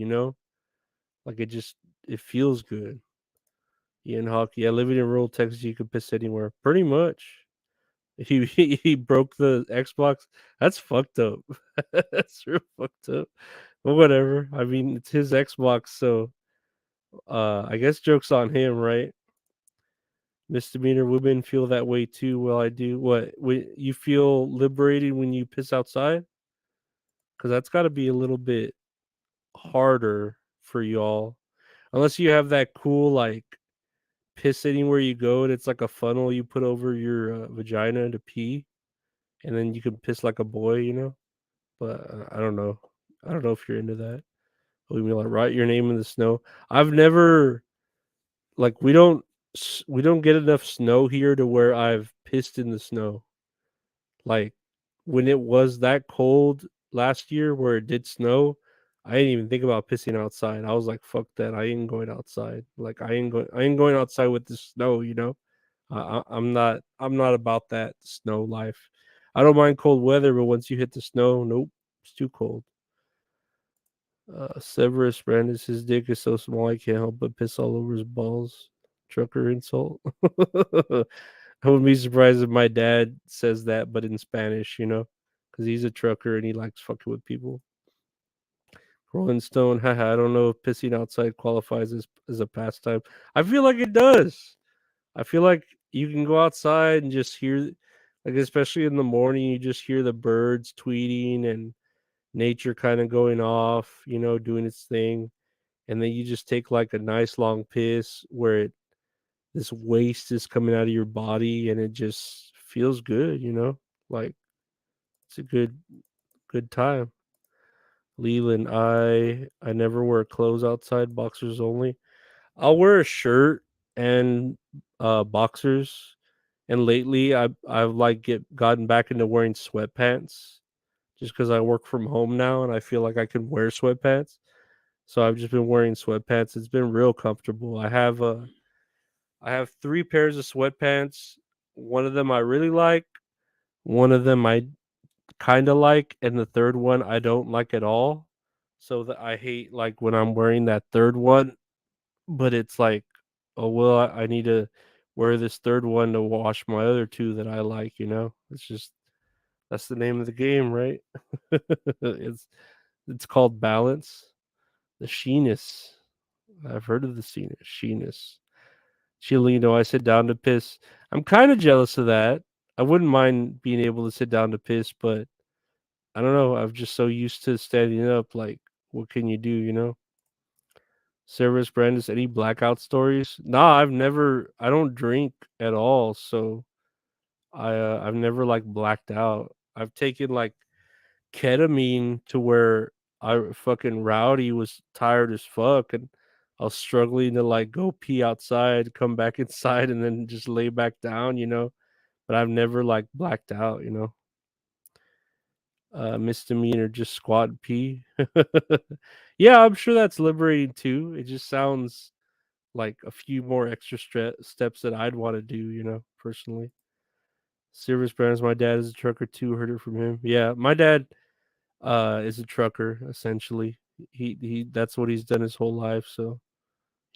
[SPEAKER 1] Like it feels good. Ian Hawk. Yeah, living in rural Texas, you can piss anywhere, pretty much. He broke the Xbox. That's fucked up. That's real fucked up. But whatever. I mean, it's his Xbox, so I guess joke's on him, right? Misdemeanor women feel that way too. Well, I do. What? You feel liberated when you piss outside? Because that's got to be a little bit harder for y'all, unless you have that cool like piss anywhere you go, and it's like a funnel you put over your vagina to pee, and then you can piss like a boy. But I don't know. I don't know if you're into that. We mean like write your name in the snow. I've never like we don't get enough snow here to where I've pissed in the snow. Like when it was that cold last year where it did snow, I didn't even think about pissing outside. I was like, fuck that. I ain't going outside. Like I ain't going outside with the snow. I'm not about that snow life. I don't mind cold weather, but once you hit the snow, nope, it's too cold. Severus Brandis, his dick is so small I can't help but piss all over his balls. Trucker insult. I wouldn't be surprised if my dad says that, but in Spanish, because he's a trucker and he likes fucking with people. Rolling Stone, haha, I don't know if pissing outside qualifies as a pastime. I feel like it does. I feel like you can go outside and just hear, like, especially in the morning, you just hear the birds tweeting and nature kind of going off, doing its thing. And then you just take like a nice long piss where this waste is coming out of your body and it just feels good. Like it's a good time. Leland, I never wear clothes outside, boxers only. I'll wear a shirt and boxers. And lately I've like gotten back into wearing sweatpants just because I work from home now and I feel like I can wear sweatpants. So I've just been wearing sweatpants. It's been real comfortable. I have three pairs of sweatpants. One of them I really like, one of them I kind of like, and the third one I don't like at all. So that I hate like when I'm wearing that third one, but it's like, oh well, I need to wear this third one to wash my other two that I like. It's just that's the name of the game, right? It's called balance. The sheeness. I've heard of the sheeness. Chileno, I sit down to piss. I'm kind of jealous of that. I wouldn't mind being able to sit down to piss, but I don't know. I'm just so used to standing up. Like, what can you do? Cerberus Brandis, any blackout stories? Nah, I don't drink at all. So I've never like blacked out. I've taken like ketamine to where I fucking rowdy was tired as fuck and I was struggling to like go pee outside, come back inside, and then just lay back down. But I've never like blacked out. Misdemeanor, just squat and pee. Yeah, I'm sure that's liberating too. It just sounds like a few more extra steps that I'd want to do, personally. Service brands, my dad is a trucker too. Heard it from him. Yeah, my dad is a trucker essentially. He that's what he's done his whole life. So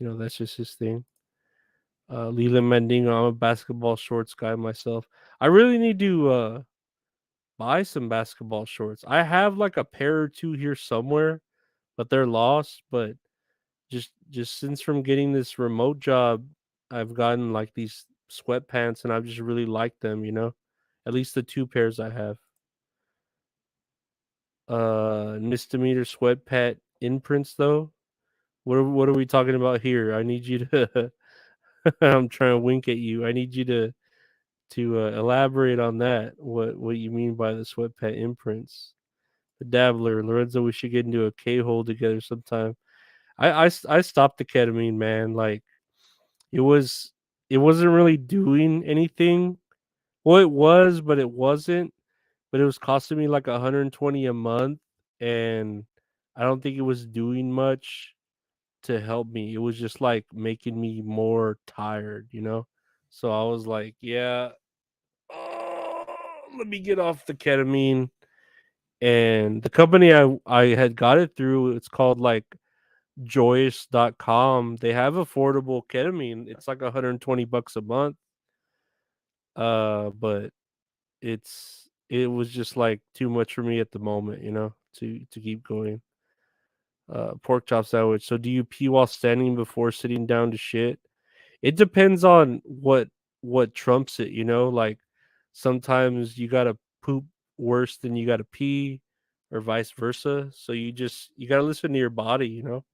[SPEAKER 1] that's just his thing. Leland Mendingo, I'm a basketball shorts guy myself. I really need to buy some basketball shorts. I have like a pair or two here somewhere, but they're lost. But just since from getting this remote job, I've gotten like these sweatpants and I've just really liked them. At least the two pairs I have. Misdemeanor sweatpant imprints though. What are we talking about here? I need you to I'm trying to wink at you. I need you to elaborate on that. What you mean by the sweatpant imprints? The dabbler, Lorenzo. We should get into a K hole together sometime. I stopped the ketamine, man. Like it was it wasn't really doing anything. Well, it was, but it wasn't. But it was costing me like 120 a month, and I don't think it was doing much. to help me. It was just like making me more tired, you know? So I was like, yeah, oh, let me get off the ketamine. And the company I had got it through, it's called like joyous.com. They have affordable ketamine. It's like 120 bucks a month. But it was just like too much for me at the moment, you know, to keep going. Pork chop sandwich. So do you pee while standing before sitting down to shit? It depends on what trumps it, you know, like sometimes you gotta poop worse than you gotta pee, or vice versa. So you gotta listen to your body, you know.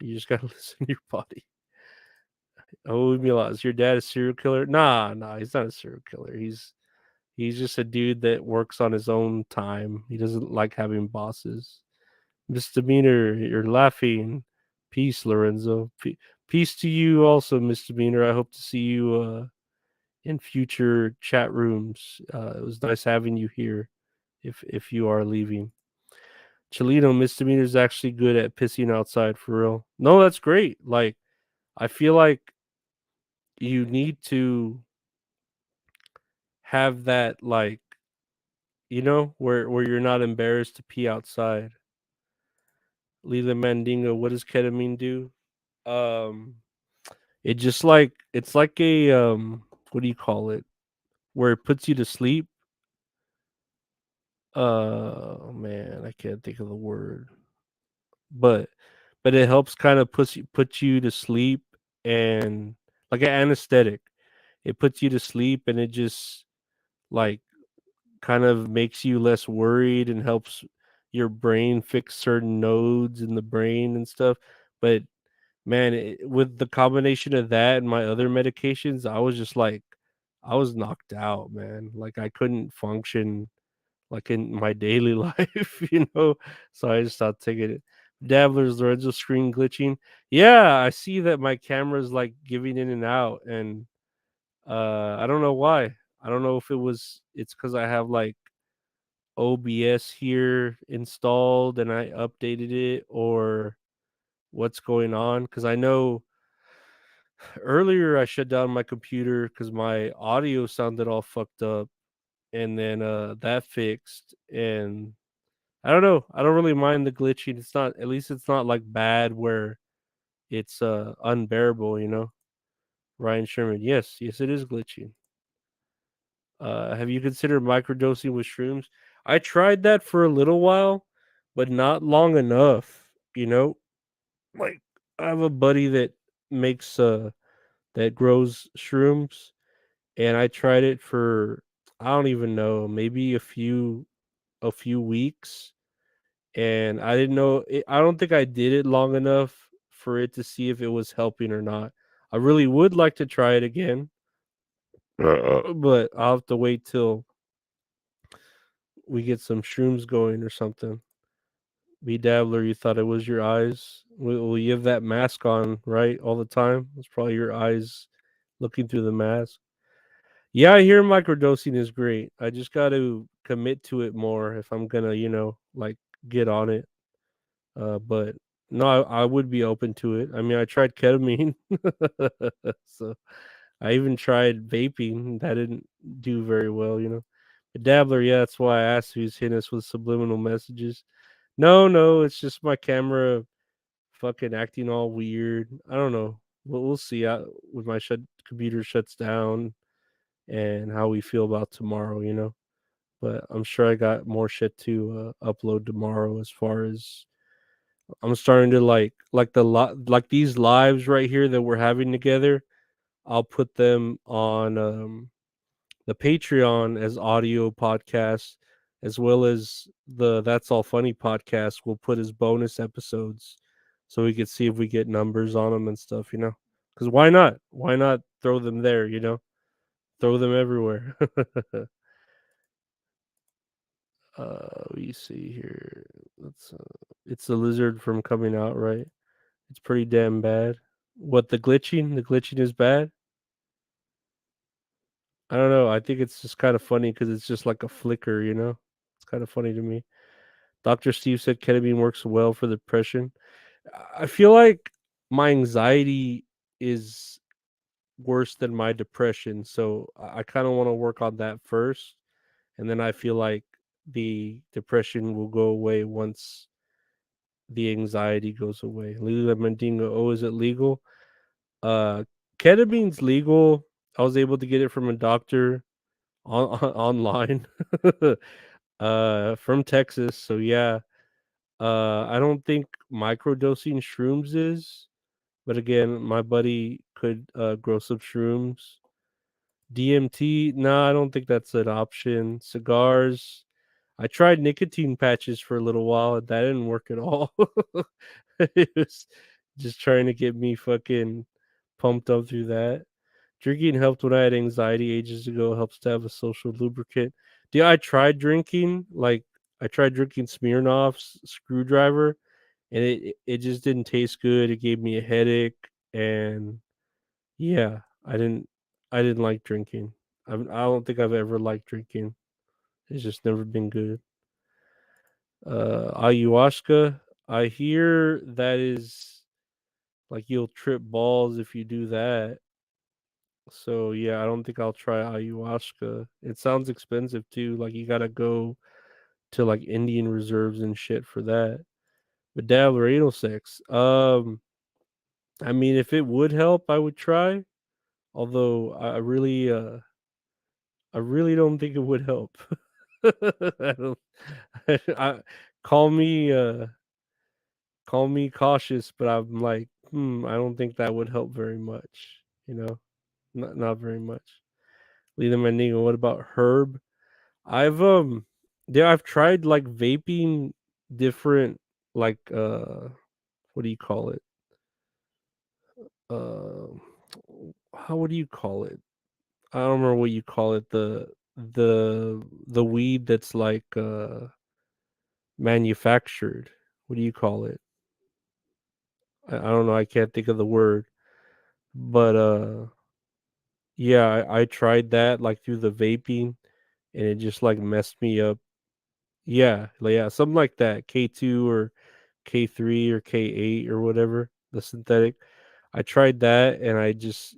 [SPEAKER 1] You just gotta listen to your body. Oh, Mila, is your dad a serial killer? Nah, he's not a serial killer. He's just a dude that works on his own time. He doesn't like having bosses. Misdemeanor, you're laughing. Peace, Lorenzo. Peace to you also, Misdemeanor. I hope to see you in future chat rooms. It was nice having you here. If you are leaving, Cholino, Misdemeanor is actually good at pissing outside for real. No, that's great. Like I feel like you need to have that, like, you know, where you're not embarrassed to pee outside. Lila Mandingo, what does ketamine do? Um, it just like it's like a what do you call it? Where it puts you to sleep. Man, I can't think of the word, but it helps kind of put you to sleep, and like an anesthetic. It puts you to sleep, and it just like kind of makes you less worried and helps your brain fix certain nodes in the brain and stuff. But man, with the combination of that and my other medications, I was just like, I was knocked out, man. Like I couldn't function like in my daily life, you know. So I just stopped taking it. Dabblers, Lorenzo screen glitching. Yeah, I see that my camera's like giving in and out, and I don't know why. I don't know if it's because I have like OBS here installed and I updated it, or what's going on, because I know earlier I shut down my computer because my audio sounded all fucked up, and then that fixed, and I don't know. I don't really mind the glitching. It's not, at least it's not like bad where it's unbearable, you know. Ryan Sherman. Yes, it is glitching. Have you considered microdosing with shrooms? I tried that for a little while, but not long enough, you know. Like I have a buddy that makes that grows shrooms, and I tried it for, I don't even know, maybe a few weeks, and I didn't know it, I don't think I did it long enough for it to see if it was helping or not. I really would like to try it again, but I'll have to wait till we get some shrooms going or something. B Dabbler, you thought it was your eyes? Well, you have that mask on, right, all the time? It's probably your eyes looking through the mask. Yeah, I hear microdosing is great. I just got to commit to it more if I'm gonna, like get on it. But no, I would be open to it. I mean, I tried ketamine, so I even tried vaping. That didn't do very well, you know. A dabbler, yeah, that's why I asked who's hitting us with subliminal messages. No, it's just my camera fucking acting all weird. I don't know. We'll see when my computer shuts down and how we feel about tomorrow, you know. But I'm sure I got more shit to upload tomorrow. As far as I'm starting to like like these lives right here that we're having together. I'll put them on the Patreon as audio podcasts, as well as the That's All Funny podcast. We'll put as bonus episodes, so we can see if we get numbers on them and stuff. You know, because why not? Why not throw them there? You know, throw them everywhere. We see here. Let's. It's the lizard from coming out, right? It's pretty damn bad. What, the glitching? The glitching is bad. I don't know. I think it's just kind of funny because it's just like a flicker, you know. It's kind of funny to me. Dr. Steve said ketamine works well for depression. I feel like my anxiety is worse than my depression, so I kind of want to work on that first, and then I feel like the depression will go away once the anxiety goes away. Lila Mandingo, oh, is it legal? Uh, Ketamine's legal. I was able to get it from a doctor online, from Texas. So yeah, I don't think microdosing shrooms is, but again, my buddy could grow some shrooms. DMT, no, I don't think that's an option. Cigars, I tried nicotine patches for a little while, and that didn't work at all. It was just trying to get me fucking pumped up through that. Drinking helped when I had anxiety ages ago. Helps to have a social lubricant. Yeah, I tried drinking. Like I tried drinking Smirnoff's Screwdriver, and it just didn't taste good. It gave me a headache, and yeah, I didn't like drinking. I don't think I've ever liked drinking. It's just never been good. Ayahuasca. I hear that is like you'll trip balls if you do that. So yeah, I don't think I'll try ayahuasca. It sounds expensive too. Like you gotta go to like Indian reserves and shit for that. But dab or anal sex. I mean, if it would help, I would try. Although I really don't think it would help. I don't. I, call me call me cautious, but I'm like, I don't think that would help very much. You know, not very much. Leader Mendigo, what about herb? I've yeah, I've tried like vaping different like what do you call it? Uh how what do you call it? I don't remember what you call it. The weed that's like manufactured. What do you call it? I don't know. I can't think of the word. But yeah, I tried that like through the vaping, and it just like messed me up. Yeah, yeah, something like that. K2 or K3 or K8 or whatever, the synthetic. I tried that and I just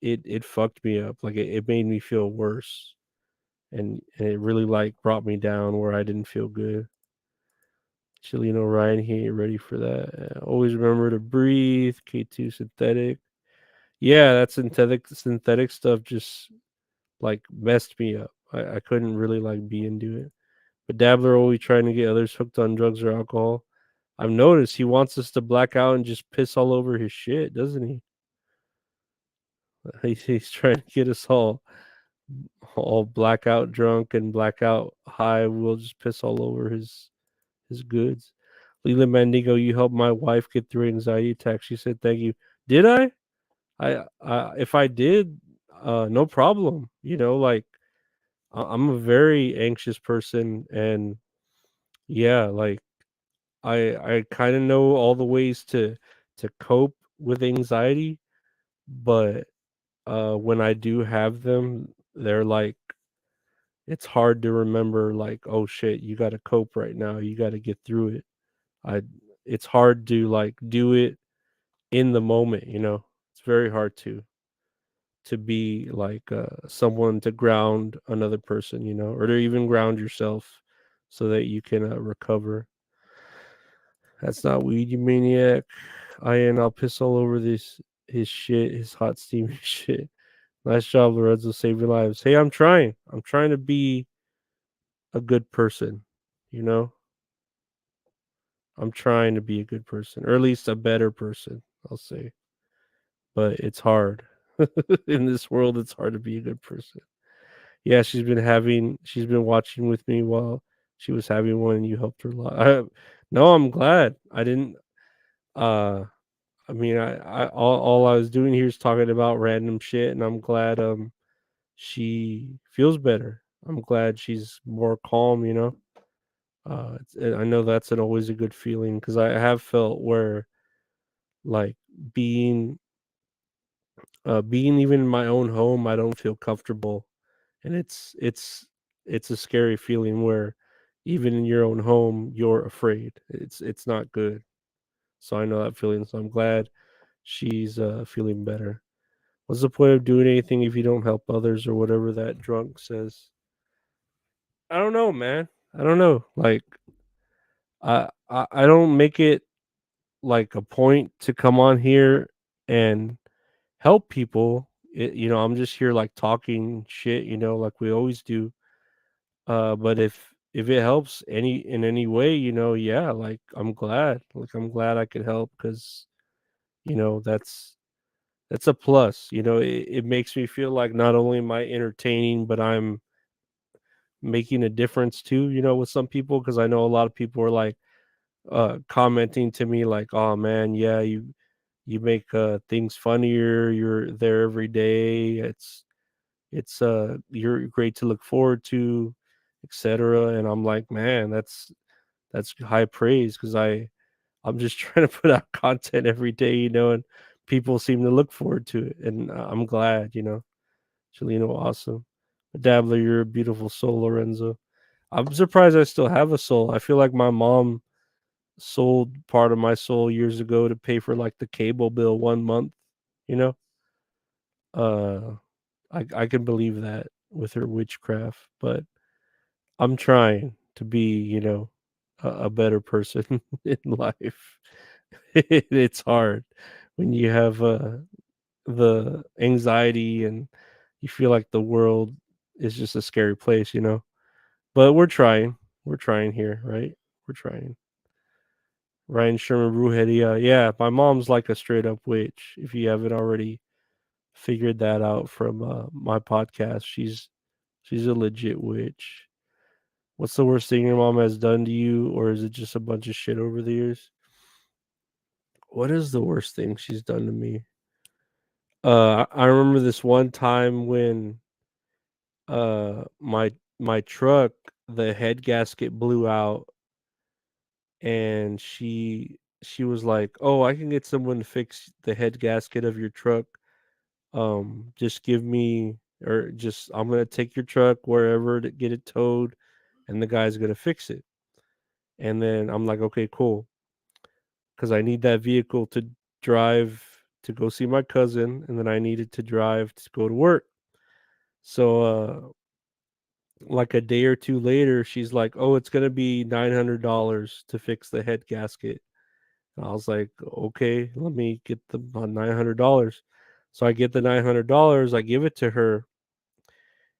[SPEAKER 1] it fucked me up. Like it made me feel worse. And it really like brought me down where I didn't feel good. Chileno Ryan, he ain't ready for that. Always remember to breathe. K2 synthetic. Yeah, that synthetic stuff just like messed me up. I couldn't really like be into it. But Dabbler always trying to get others hooked on drugs or alcohol. I've noticed he wants us to black out and just piss all over his shit, doesn't he? He's trying to get us all blackout drunk and blackout high. We'll just piss all over his goods. Leland Mandigo, you helped my wife get through anxiety attack. She said thank you. Did I? If I did, no problem. You know, like I'm a very anxious person, and yeah, like I kind of know all the ways to cope with anxiety, but when I do have them, they're like it's hard to remember like, oh shit, you got to cope right now. You got to get through it. I it's hard to like do it in the moment, you know. It's very hard to be like someone to ground another person, you know, or to even ground yourself so that you can recover. That's not weed, you maniac. I'll piss all over this his shit, his hot steamy shit. Nice job, Lorenzo, saving lives. Hey, I'm trying. I'm trying to be a good person. You know, I'm trying to be a good person, or at least a better person. I'll say, but it's hard in this world. It's hard to be a good person. Yeah, she's been watching with me while she was having one, and you helped her a lot. No, I'm glad. I didn't. Uh, I mean, all I was doing here is talking about random shit, and I'm glad she feels better. I'm glad she's more calm. You know, I know that's an always a good feeling because I have felt where like being being even in my own home, I don't feel comfortable, and it's a scary feeling where even in your own home you're afraid. It's not good. So I know that feeling. So I'm glad she's feeling better. What's the point of doing anything if you don't help others or whatever that drunk says? I don't know, man. I don't know. Like I don't make it like a point to come on here and help people. I'm just here like talking shit, like we always do. But if it helps in any way, yeah, like I'm glad. Like I'm glad I could help because that's a plus. It makes me feel like not only am I entertaining, but I'm making a difference too, with some people because I know a lot of people are like commenting to me like, "Oh man, yeah, you make things funnier. You're there every day. It's you're great to look forward to, etc." And I'm like, "Man, that's high praise because I'm just trying to put out content every day, and people seem to look forward to it, and I'm glad, it's really, awesome. Dabbler, you're a beautiful soul, Lorenzo. I'm surprised I still have a soul. I feel like my mom sold part of my soul years ago to pay for like the cable bill 1 month, you know. Uh, I can believe that with her witchcraft, but I'm trying to be, a better person in life. It's hard when you have the anxiety and you feel like the world is just a scary place. But we're trying. We're trying here, right? We're trying. Ryan Sherman Brujeria. Yeah, my mom's like a straight up witch. If you haven't already figured that out from my podcast, she's a legit witch. What's the worst thing your mom has done to you, or is it just a bunch of shit over the years? What is the worst thing she's done to me? I remember this one time when my truck, the head gasket blew out, and she was like, "Oh, I can get someone to fix the head gasket of your truck. Just give me, or just I'm gonna take your truck wherever to get it towed, and the guy's gonna fix it." And then I'm like, "Okay, cool," because I need that vehicle to drive to go see my cousin, and then I needed to drive to go to work. So like a day or two later, she's like, "Oh, it's gonna be $900 to fix the head gasket." And I was like, "Okay, let me get the $900." So I get the $900, I give it to her,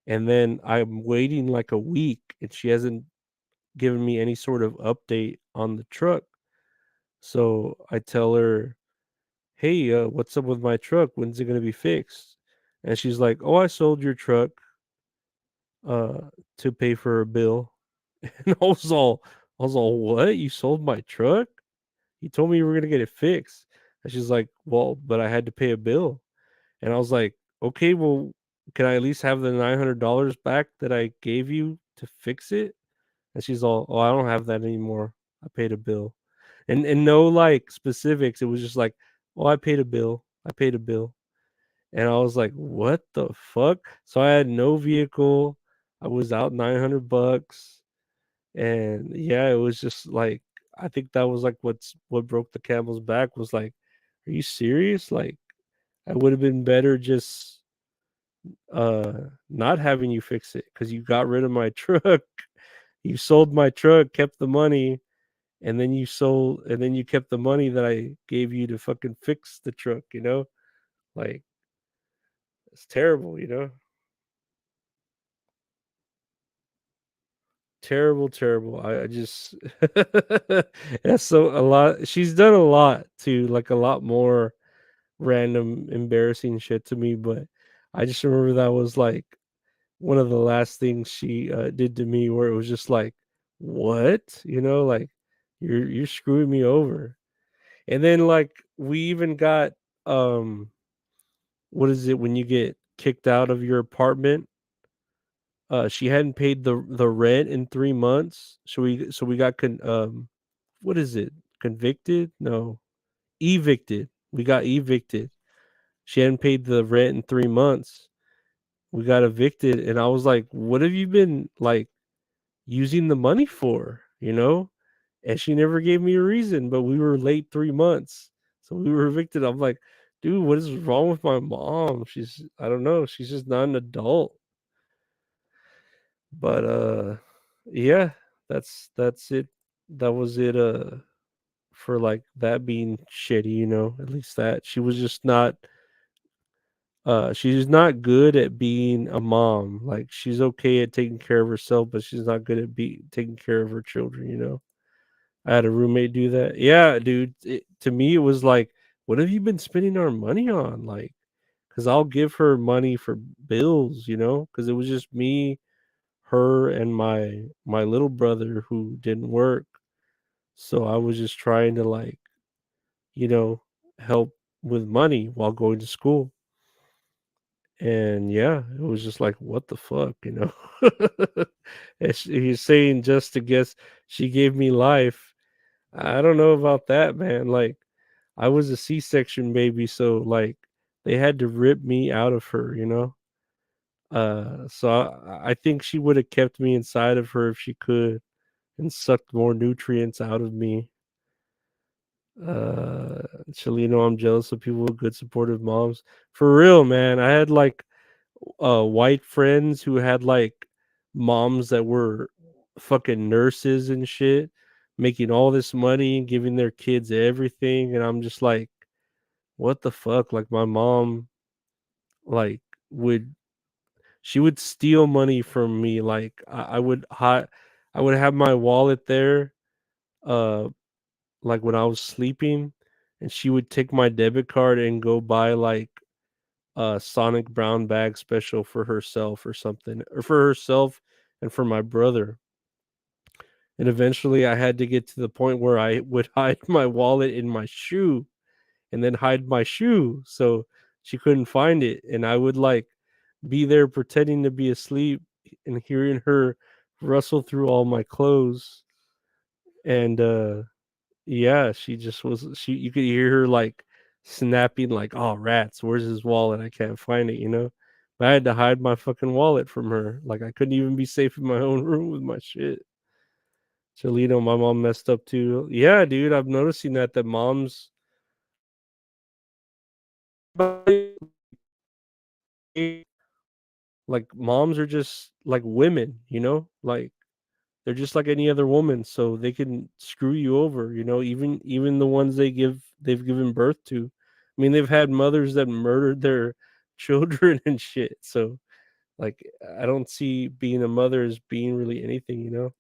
[SPEAKER 1] and then I'm waiting like a week, and she hasn't given me any sort of update on the truck. So I tell her, "Hey, what's up with my truck? When's it gonna be fixed?" And she's like, "Oh, I sold your truck uh to pay for a bill." And I was all, "What? You sold my truck? You told me you were gonna get it fixed." And she's like, "Well, but I had to pay a bill." And I was like, "Okay, well, can I at least have the $900 back that I gave you to fix it?" And she's all, "Oh, I don't have that anymore. I paid a bill." And no like specifics. It was just like, "Oh, I paid a bill. I paid a bill." And I was like, "What the fuck?" So I had no vehicle. I was out 900 bucks. And yeah, it was just like, I think that was like what broke the camel's back was like, "Are you serious? Like, I would have been better just not having you fix it because you got rid of my truck. You sold my truck, kept the money, and then you kept the money that I gave you to fucking fix the truck. Like, it's terrible. Terrible, terrible. I just that's so a lot. She's done a lot too, like a lot more random embarrassing shit to me, but I just remember that was like one of the last things she did to me where it was just like, "What?" Like, you're screwing me over. And then like we even got what is it when you get kicked out of your apartment? She hadn't paid the rent in 3 months. So we got what is it? Convicted? No, evicted. We got evicted. She hadn't paid the rent in 3 months. We got evicted, and I was like, "What have you been like using the money for?" and she never gave me a reason, but we were late 3 months, so we were evicted. I'm like, dude, what is wrong with my mom? She's, I don't know, she's just not an adult. But yeah, that's it. That was it. For like that being shitty, at least that she was just not. She's not good at being a mom. Like she's okay at taking care of herself, but she's not good at be taking care of her children. I had a roommate do that. Yeah, dude. To me, it was like, what have you been spending our money on? Like, because I'll give her money for bills, because it was just me, her, and my little brother who didn't work. So I was just trying to like, you know, help with money while going to school. And yeah, it was just like, what the fuck? And he's saying just to guess she gave me life. I don't know about that, man. Like, I was a C-section baby, so like they had to rip me out of her. So I think she would have kept me inside of her if she could and sucked more nutrients out of me. Uh, Chelino, I'm jealous of people with good supportive moms. For real, man. I had like white friends who had like moms that were fucking nurses and shit, making all this money and giving their kids everything, and I'm just like, what the fuck? Like my mom, like would she would steal money from me. Like I would have my wallet there, uh, like when I was sleeping, and she would take my debit card and go buy like a Sonic Brown bag special for herself or something, or for herself and for my brother. And eventually I had to get to the point where I would hide my wallet in my shoe and then hide my shoe so she couldn't find it. And I would like be there pretending to be asleep and hearing her rustle through all my clothes. And yeah, she just was she you could hear her like snapping like, "Oh, rats, where's his wallet? I can't find it." But I had to hide my fucking wallet from her. Like I couldn't even be safe in my own room with my shit. Cholito, my mom messed up too. Yeah, dude, I'm noticing that moms like moms are just like women. Like they're just like any other woman, so they can screw you over. Even the ones they've given birth to. I mean, they've had mothers that murdered their children and shit. So like I don't see being a mother as being really anything.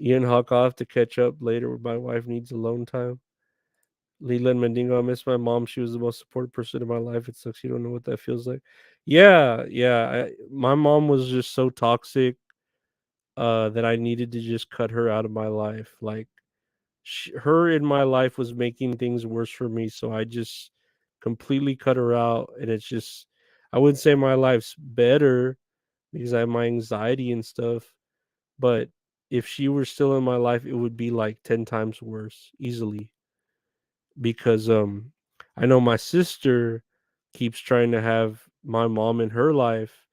[SPEAKER 1] Ian Hawk off to catch up later where my wife needs alone time. Leland Mendingo, I miss my mom. She was the most supportive person in my life. It sucks you don't know what that feels like. Yeah, yeah. My mom was just so toxic that I needed to just cut her out of my life. Like her in my life was making things worse for me, so I just completely cut her out. And it's just, I wouldn't say my life's better because I have my anxiety and stuff, but if she were still in my life, it would be like 10 times worse easily because I know my sister keeps trying to have my mom in her life,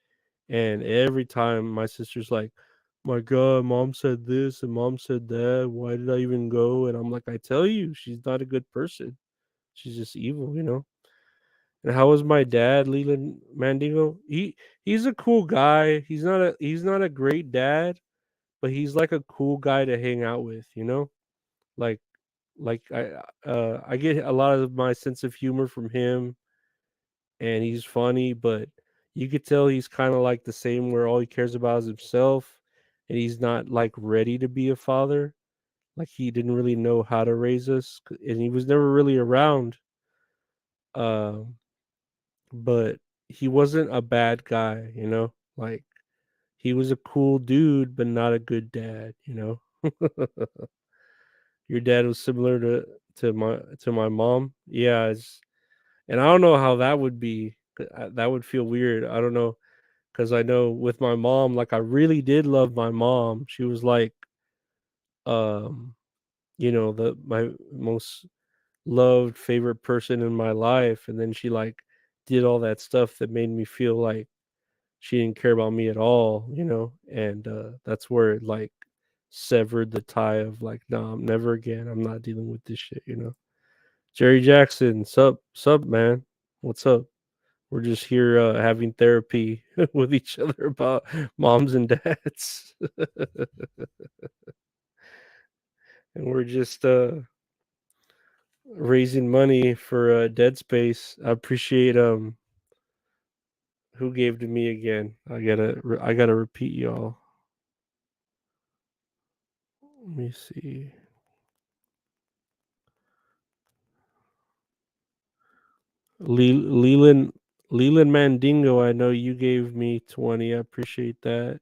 [SPEAKER 1] and every time my sister's like, my god, mom said this and mom said that, why did I even go? And I'm like, I tell you, she's not a good person, she's just evil. And how was my dad, Leland Mandingo? He's a cool guy. He's not a great dad, but he's like a cool guy to hang out with. Like I get a lot of my sense of humor from him, and he's funny, but you could tell he's kind of like the same where all he cares about is himself, and he's not like ready to be a father. Like he didn't really know how to raise us, and he was never really around. Um, but he wasn't a bad guy. Like he was a cool dude, but not a good dad. Your dad was similar to my mom. Yeah, and I don't know how that would be. That would feel weird. I don't know because I know with my mom, like I really did love my mom. She was like, um, the my most loved favorite person in my life, and then she like did all that stuff that made me feel like she didn't care about me at all. And that's where it like severed the tie of like, nah, never again. I'm not dealing with this shit. Jerry Jackson, sup, man? What's up? We're just here having therapy with each other about moms and dads, and we're just raising money for Dead Space. I appreciate who gave to me again. I gotta repeat y'all. Let me see. Leland Leland Mandingo. I know you gave me 20. I appreciate that.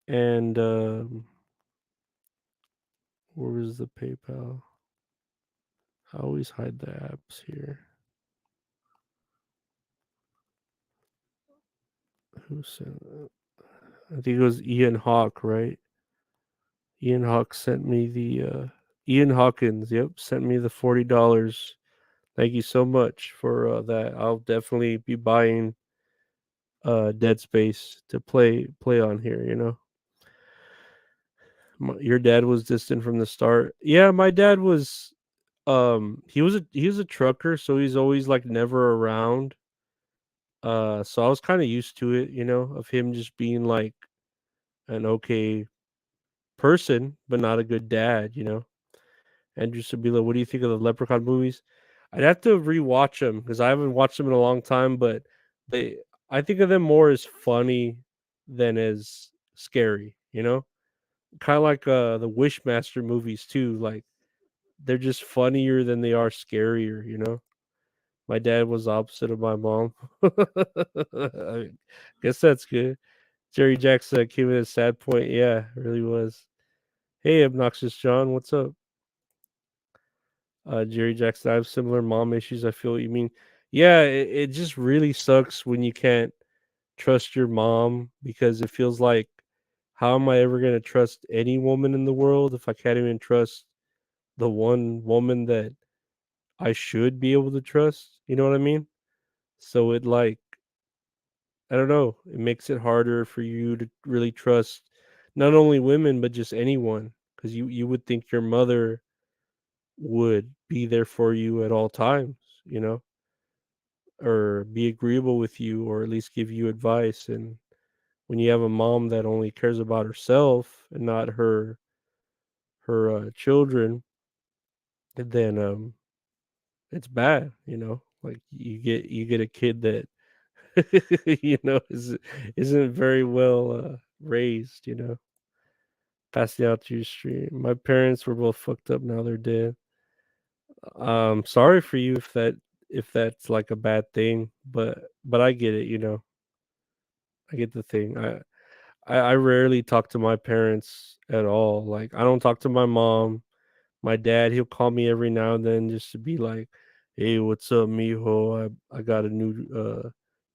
[SPEAKER 1] And where was the PayPal? I always hide the apps here. Who sent? I think it was Ian Hawk, right? Ian Hawk sent me the Ian Hawkins. Yep, sent me the $40. Thank you so much for that. I'll definitely be buying Dead Space to play on here. Your dad was distant from the start. Yeah, my dad was. He was a trucker, so he's always like never around. So I was kind of used to it, of him just being like an okay person, but not a good dad. And just to be like, what do you think of the Leprechaun movies? I'd have to rewatch them because I haven't watched them in a long time, but they I think of them more as funny than as scary. Kind of like the Wishmaster movies too. Like they're just funnier than they are scarier. My dad was opposite of my mom. I guess that's good. Jerry Jackson came in at a sad point. Yeah, it really was. Hey, Obnoxious John, what's up? Jerry Jackson, I have similar mom issues. I feel what you mean. Yeah, it just really sucks when you can't trust your mom because it feels like, how am I ever going to trust any woman in the world if I can't even trust the one woman that I should be able to trust? You know what I mean? So it like, I don't know, it makes it harder for you to really trust not only women but just anyone because you would think your mother would be there for you at all times, you know, or be agreeable with you or at least give you advice. And when you have a mom that only cares about herself and not her children, then it's bad. Like you get a kid that isn't very well raised. Passing out to your street. My parents were both fucked up. Now they're dead. Sorry for you if that's like a bad thing, but I get it. I get the thing. I rarely talk to my parents at all. Like I don't talk to my mom. My dad, he'll call me every now and then just to be like, "Hey, what's up, mijo? I got a new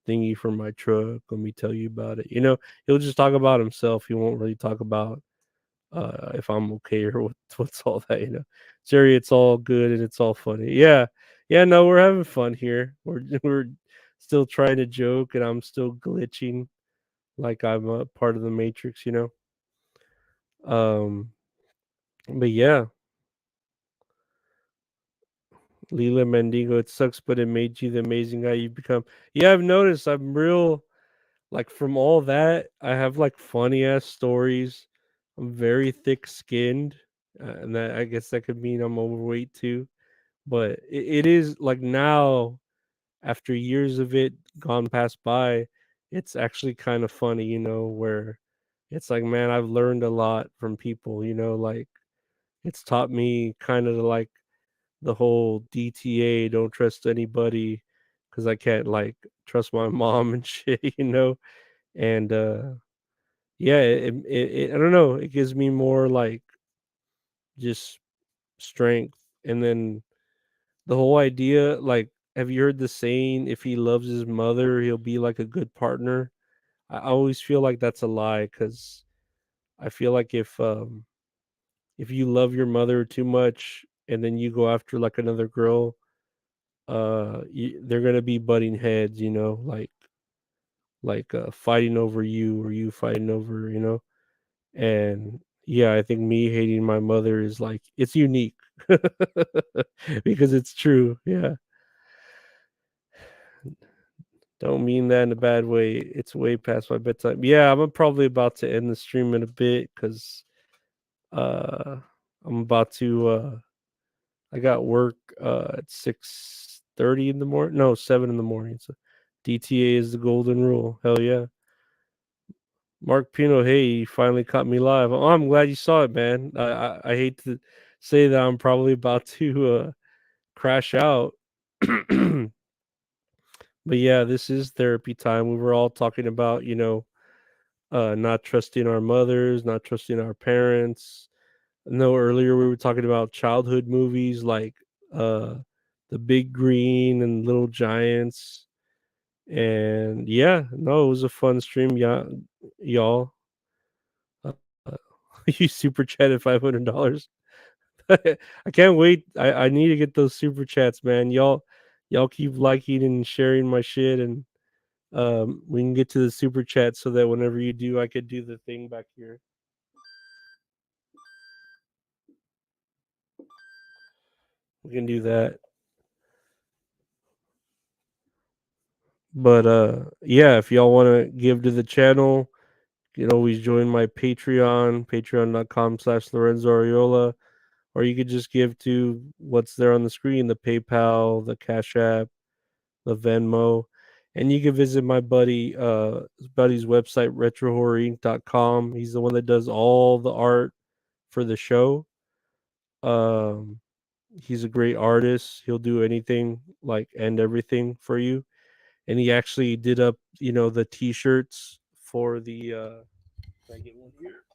[SPEAKER 1] thingy for my truck. Let me tell you about it." He'll just talk about himself. He won't really talk about if I'm okay or what's all that. Jerry, it's all good and it's all funny. Yeah. Yeah, no, we're having fun here. We're still trying to joke and I'm still glitching like I'm a part of the Matrix. Um but yeah, Lila Mendigo, it sucks, but it made you the amazing guy you've become. Yeah, I've noticed I'm real like from all that, I have like funny ass stories. I'm very thick skinned. And that I guess that could mean I'm overweight too. But it is like now, after years of it gone past by, it's actually kind of funny, where it's like, man, I've learned a lot from people, like it's taught me kind of like the whole DTA, don't trust anybody because I can't like trust my mom and shit. And yeah, I don't know, it gives me more like just strength. And then the whole idea, like, have you heard the saying, if he loves his mother, he'll be like a good partner? I always feel like that's a lie because I feel like if you love your mother too much and then you go after like another girl, they're gonna be butting heads, like fighting over you or you fighting over. And yeah, I think me hating my mother is like it's unique because it's true. Yeah, don't mean that in a bad way. It's way past my bedtime. Yeah, I'm probably about to end the stream in a bit because uh, I'm about to. I got work at 6:30 in the morning. No, 7 in the morning. So DTA is the golden rule. Hell yeah. Mark Pino, hey, you finally caught me live. Oh, I'm glad you saw it, man. I hate to say that I'm probably about to crash out. But yeah, this is therapy time. We were all talking about, not trusting our mothers, not trusting our parents. No, earlier we were talking about childhood movies like uh The Big Green and Little Giants. And yeah, no, it was a fun stream, yeah, y'all. Uh, you super chatted $500. I can't wait. I need to get those super chats, man. Y'all keep liking and sharing my shit, and we can get to the super chat so that whenever you do, I could do the thing back here. We can do that. But yeah, if y'all want to give to the channel, you can always join my Patreon, patreon.com/Lorenzo Ariola, or you could just give to what's there on the screen, the PayPal, the Cash App, the Venmo. And you can visit my buddy's website, retrohorrorinc.com. He's the one that does all the art for the show. Um, he's a great artist. He'll do anything like and everything for you. And he actually did up, the t-shirts for the can I get one here?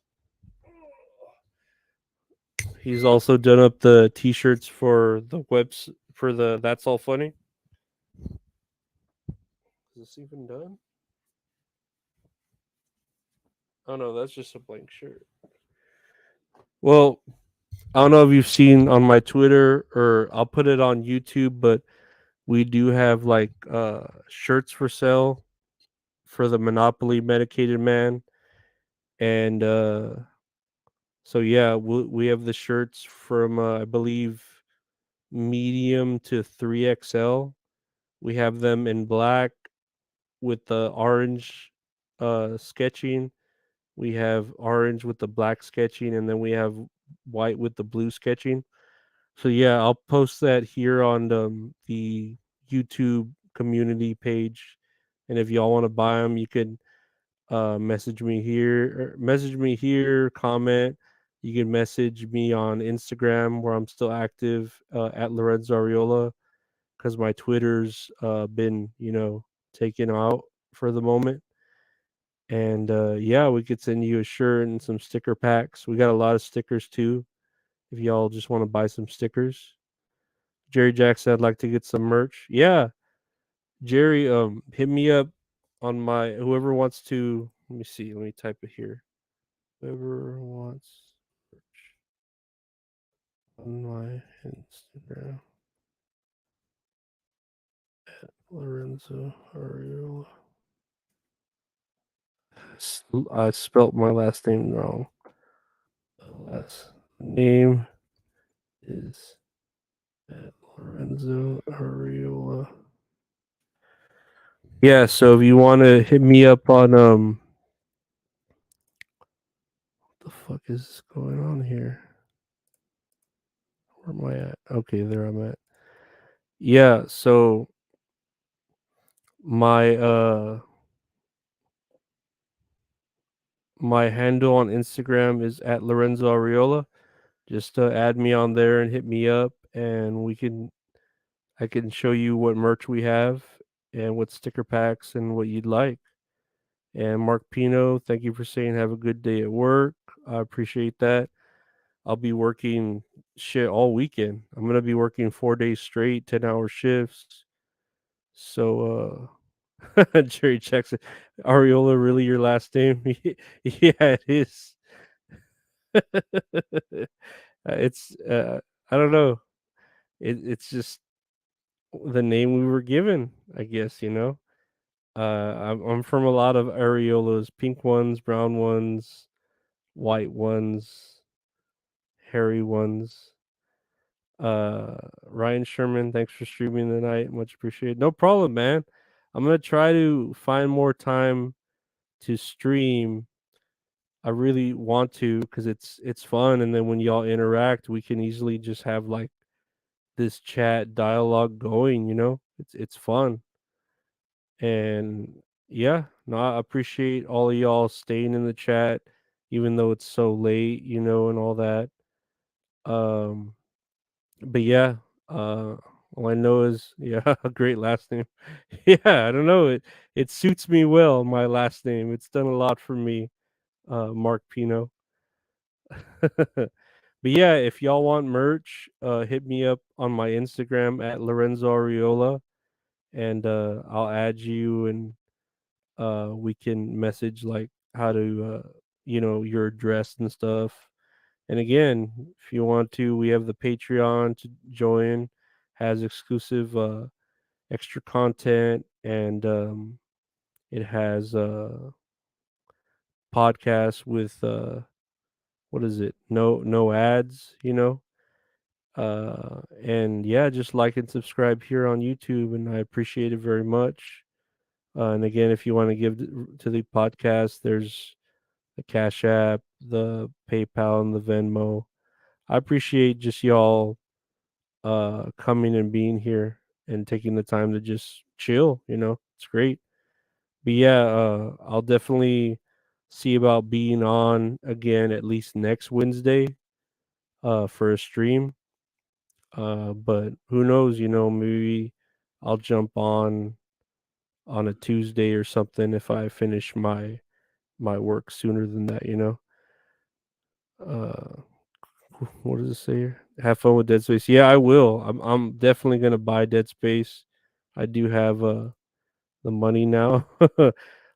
[SPEAKER 1] He's also done up the t-shirts for the webs for the That's All Funny. Is this even done? Oh no, that's just a blank shirt. Well, I don't know if you've seen on my Twitter or I'll put it on YouTube, but we do have like shirts for sale for the Monopoly Medicated Man. And so yeah, we have the shirts from I believe medium to 3XL. We have them in black with the orange sketching. We have orange with the black sketching, and then we have white with the blue sketching. So yeah, I'll post that here on the YouTube community page, and if y'all want to buy them, you can message me here, comment. You can message me on Instagram where I'm still active at Lorenzo Ariola because my Twitter's been taken out for the moment. And yeah, we could send you a shirt and some sticker packs. We got a lot of stickers too. If y'all just want to buy some stickers, Jerry Jack said I'd like to get some merch. Yeah, Jerry, hit me up on my whoever wants to. Let me see. Let me type it here. Whoever wants merch on my Instagram, Lorenzo Ariola. I spelt my last name wrong. Last name is Lorenzo Ariola. Yeah, so if you want to hit me up on what the fuck is going on here? Where am I at? Okay, there I'm at. Yeah, so my my handle on Instagram is at Lorenzo Ariola. Just add me on there and hit me up, and I can show you what merch we have and what sticker packs and what you'd like. And Mark Pino, thank you for saying have a good day at work. I appreciate that. I'll be working shit all weekend. I'm gonna be working 4 days straight, 10-hour shifts. So Jerry checks it. Ariola, really your last name? Yeah, it is. It's I don't know. It's just the name we were given, I guess, I'm from a lot of areolas, pink ones, brown ones, white ones, hairy ones. Ryan Sherman, thanks for streaming tonight. Much appreciated. No problem, man. I'm gonna try to find more time to stream. I really want to because it's fun, and then when y'all interact, we can easily just have like this chat dialogue going. It's fun, and yeah, no, I appreciate all of y'all staying in the chat, even though it's so late, and all that. Um, but yeah, all I know is yeah, a great last name. Yeah, I don't know it suits me well. My last name, it's done a lot for me. Mark Pino. But yeah, if y'all want merch, hit me up on my Instagram at Lorenzo Ariola, and I'll add you, and we can message like how to your address and stuff. And again, if you want to, we have the Patreon to join, has exclusive extra content, and it has podcasts with what is it? No ads, and yeah, just like and subscribe here on YouTube, and I appreciate it very much. And again, if you want to give to the podcast, there's the Cash App, the PayPal, and the Venmo. I appreciate just y'all coming and being here and taking the time to just chill. It's great. But yeah, I'll definitely see about being on again at least next Wednesday for a stream. But who knows? Maybe I'll jump on a Tuesday or something if I finish my work sooner than that. Uh, what does it say here? Have fun with Dead Space. Yeah, I will. I'm definitely gonna buy Dead Space. I do have the money now.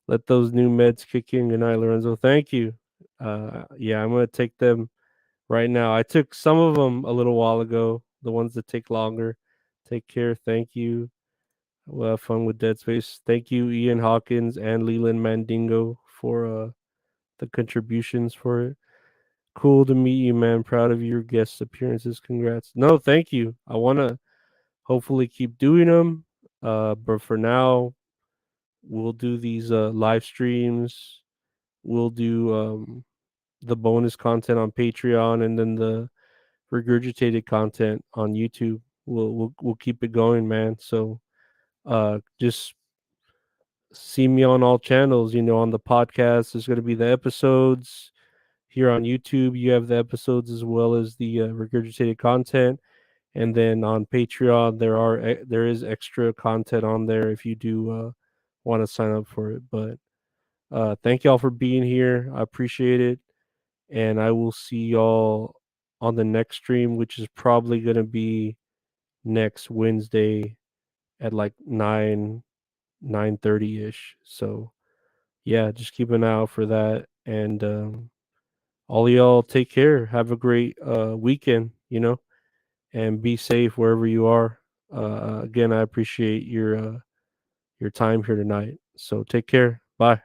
[SPEAKER 1] Let those new meds kick in. Good night, Lorenzo. Thank you. Yeah, I'm gonna take them right now. I took some of them a little while ago. The ones that take longer. Take care. Thank you. We'll have fun with Dead Space. Thank you, Ian Hawkins and Leland Mandingo, for the contributions for it. Cool to meet you, man. Proud of your guest appearances. Congrats. No, thank you. I want to hopefully keep doing them. But for now, we'll do these live streams. We'll do the bonus content on Patreon, and then the regurgitated content on YouTube. We'll keep it going, man. So just see me on all channels. On the podcast, there's going to be the episodes. Here on YouTube, you have the episodes as well as the regurgitated content. And then on Patreon, there is extra content on there if you do want to sign up for it. But thank y'all for being here. I appreciate it, and I will see y'all on the next stream, which is probably gonna be next Wednesday at like 9:30 ish. So yeah, just keep an eye out for that, and all y'all take care. Have a great weekend. And be safe wherever you are. Again, I appreciate your time here tonight. So take care. Bye.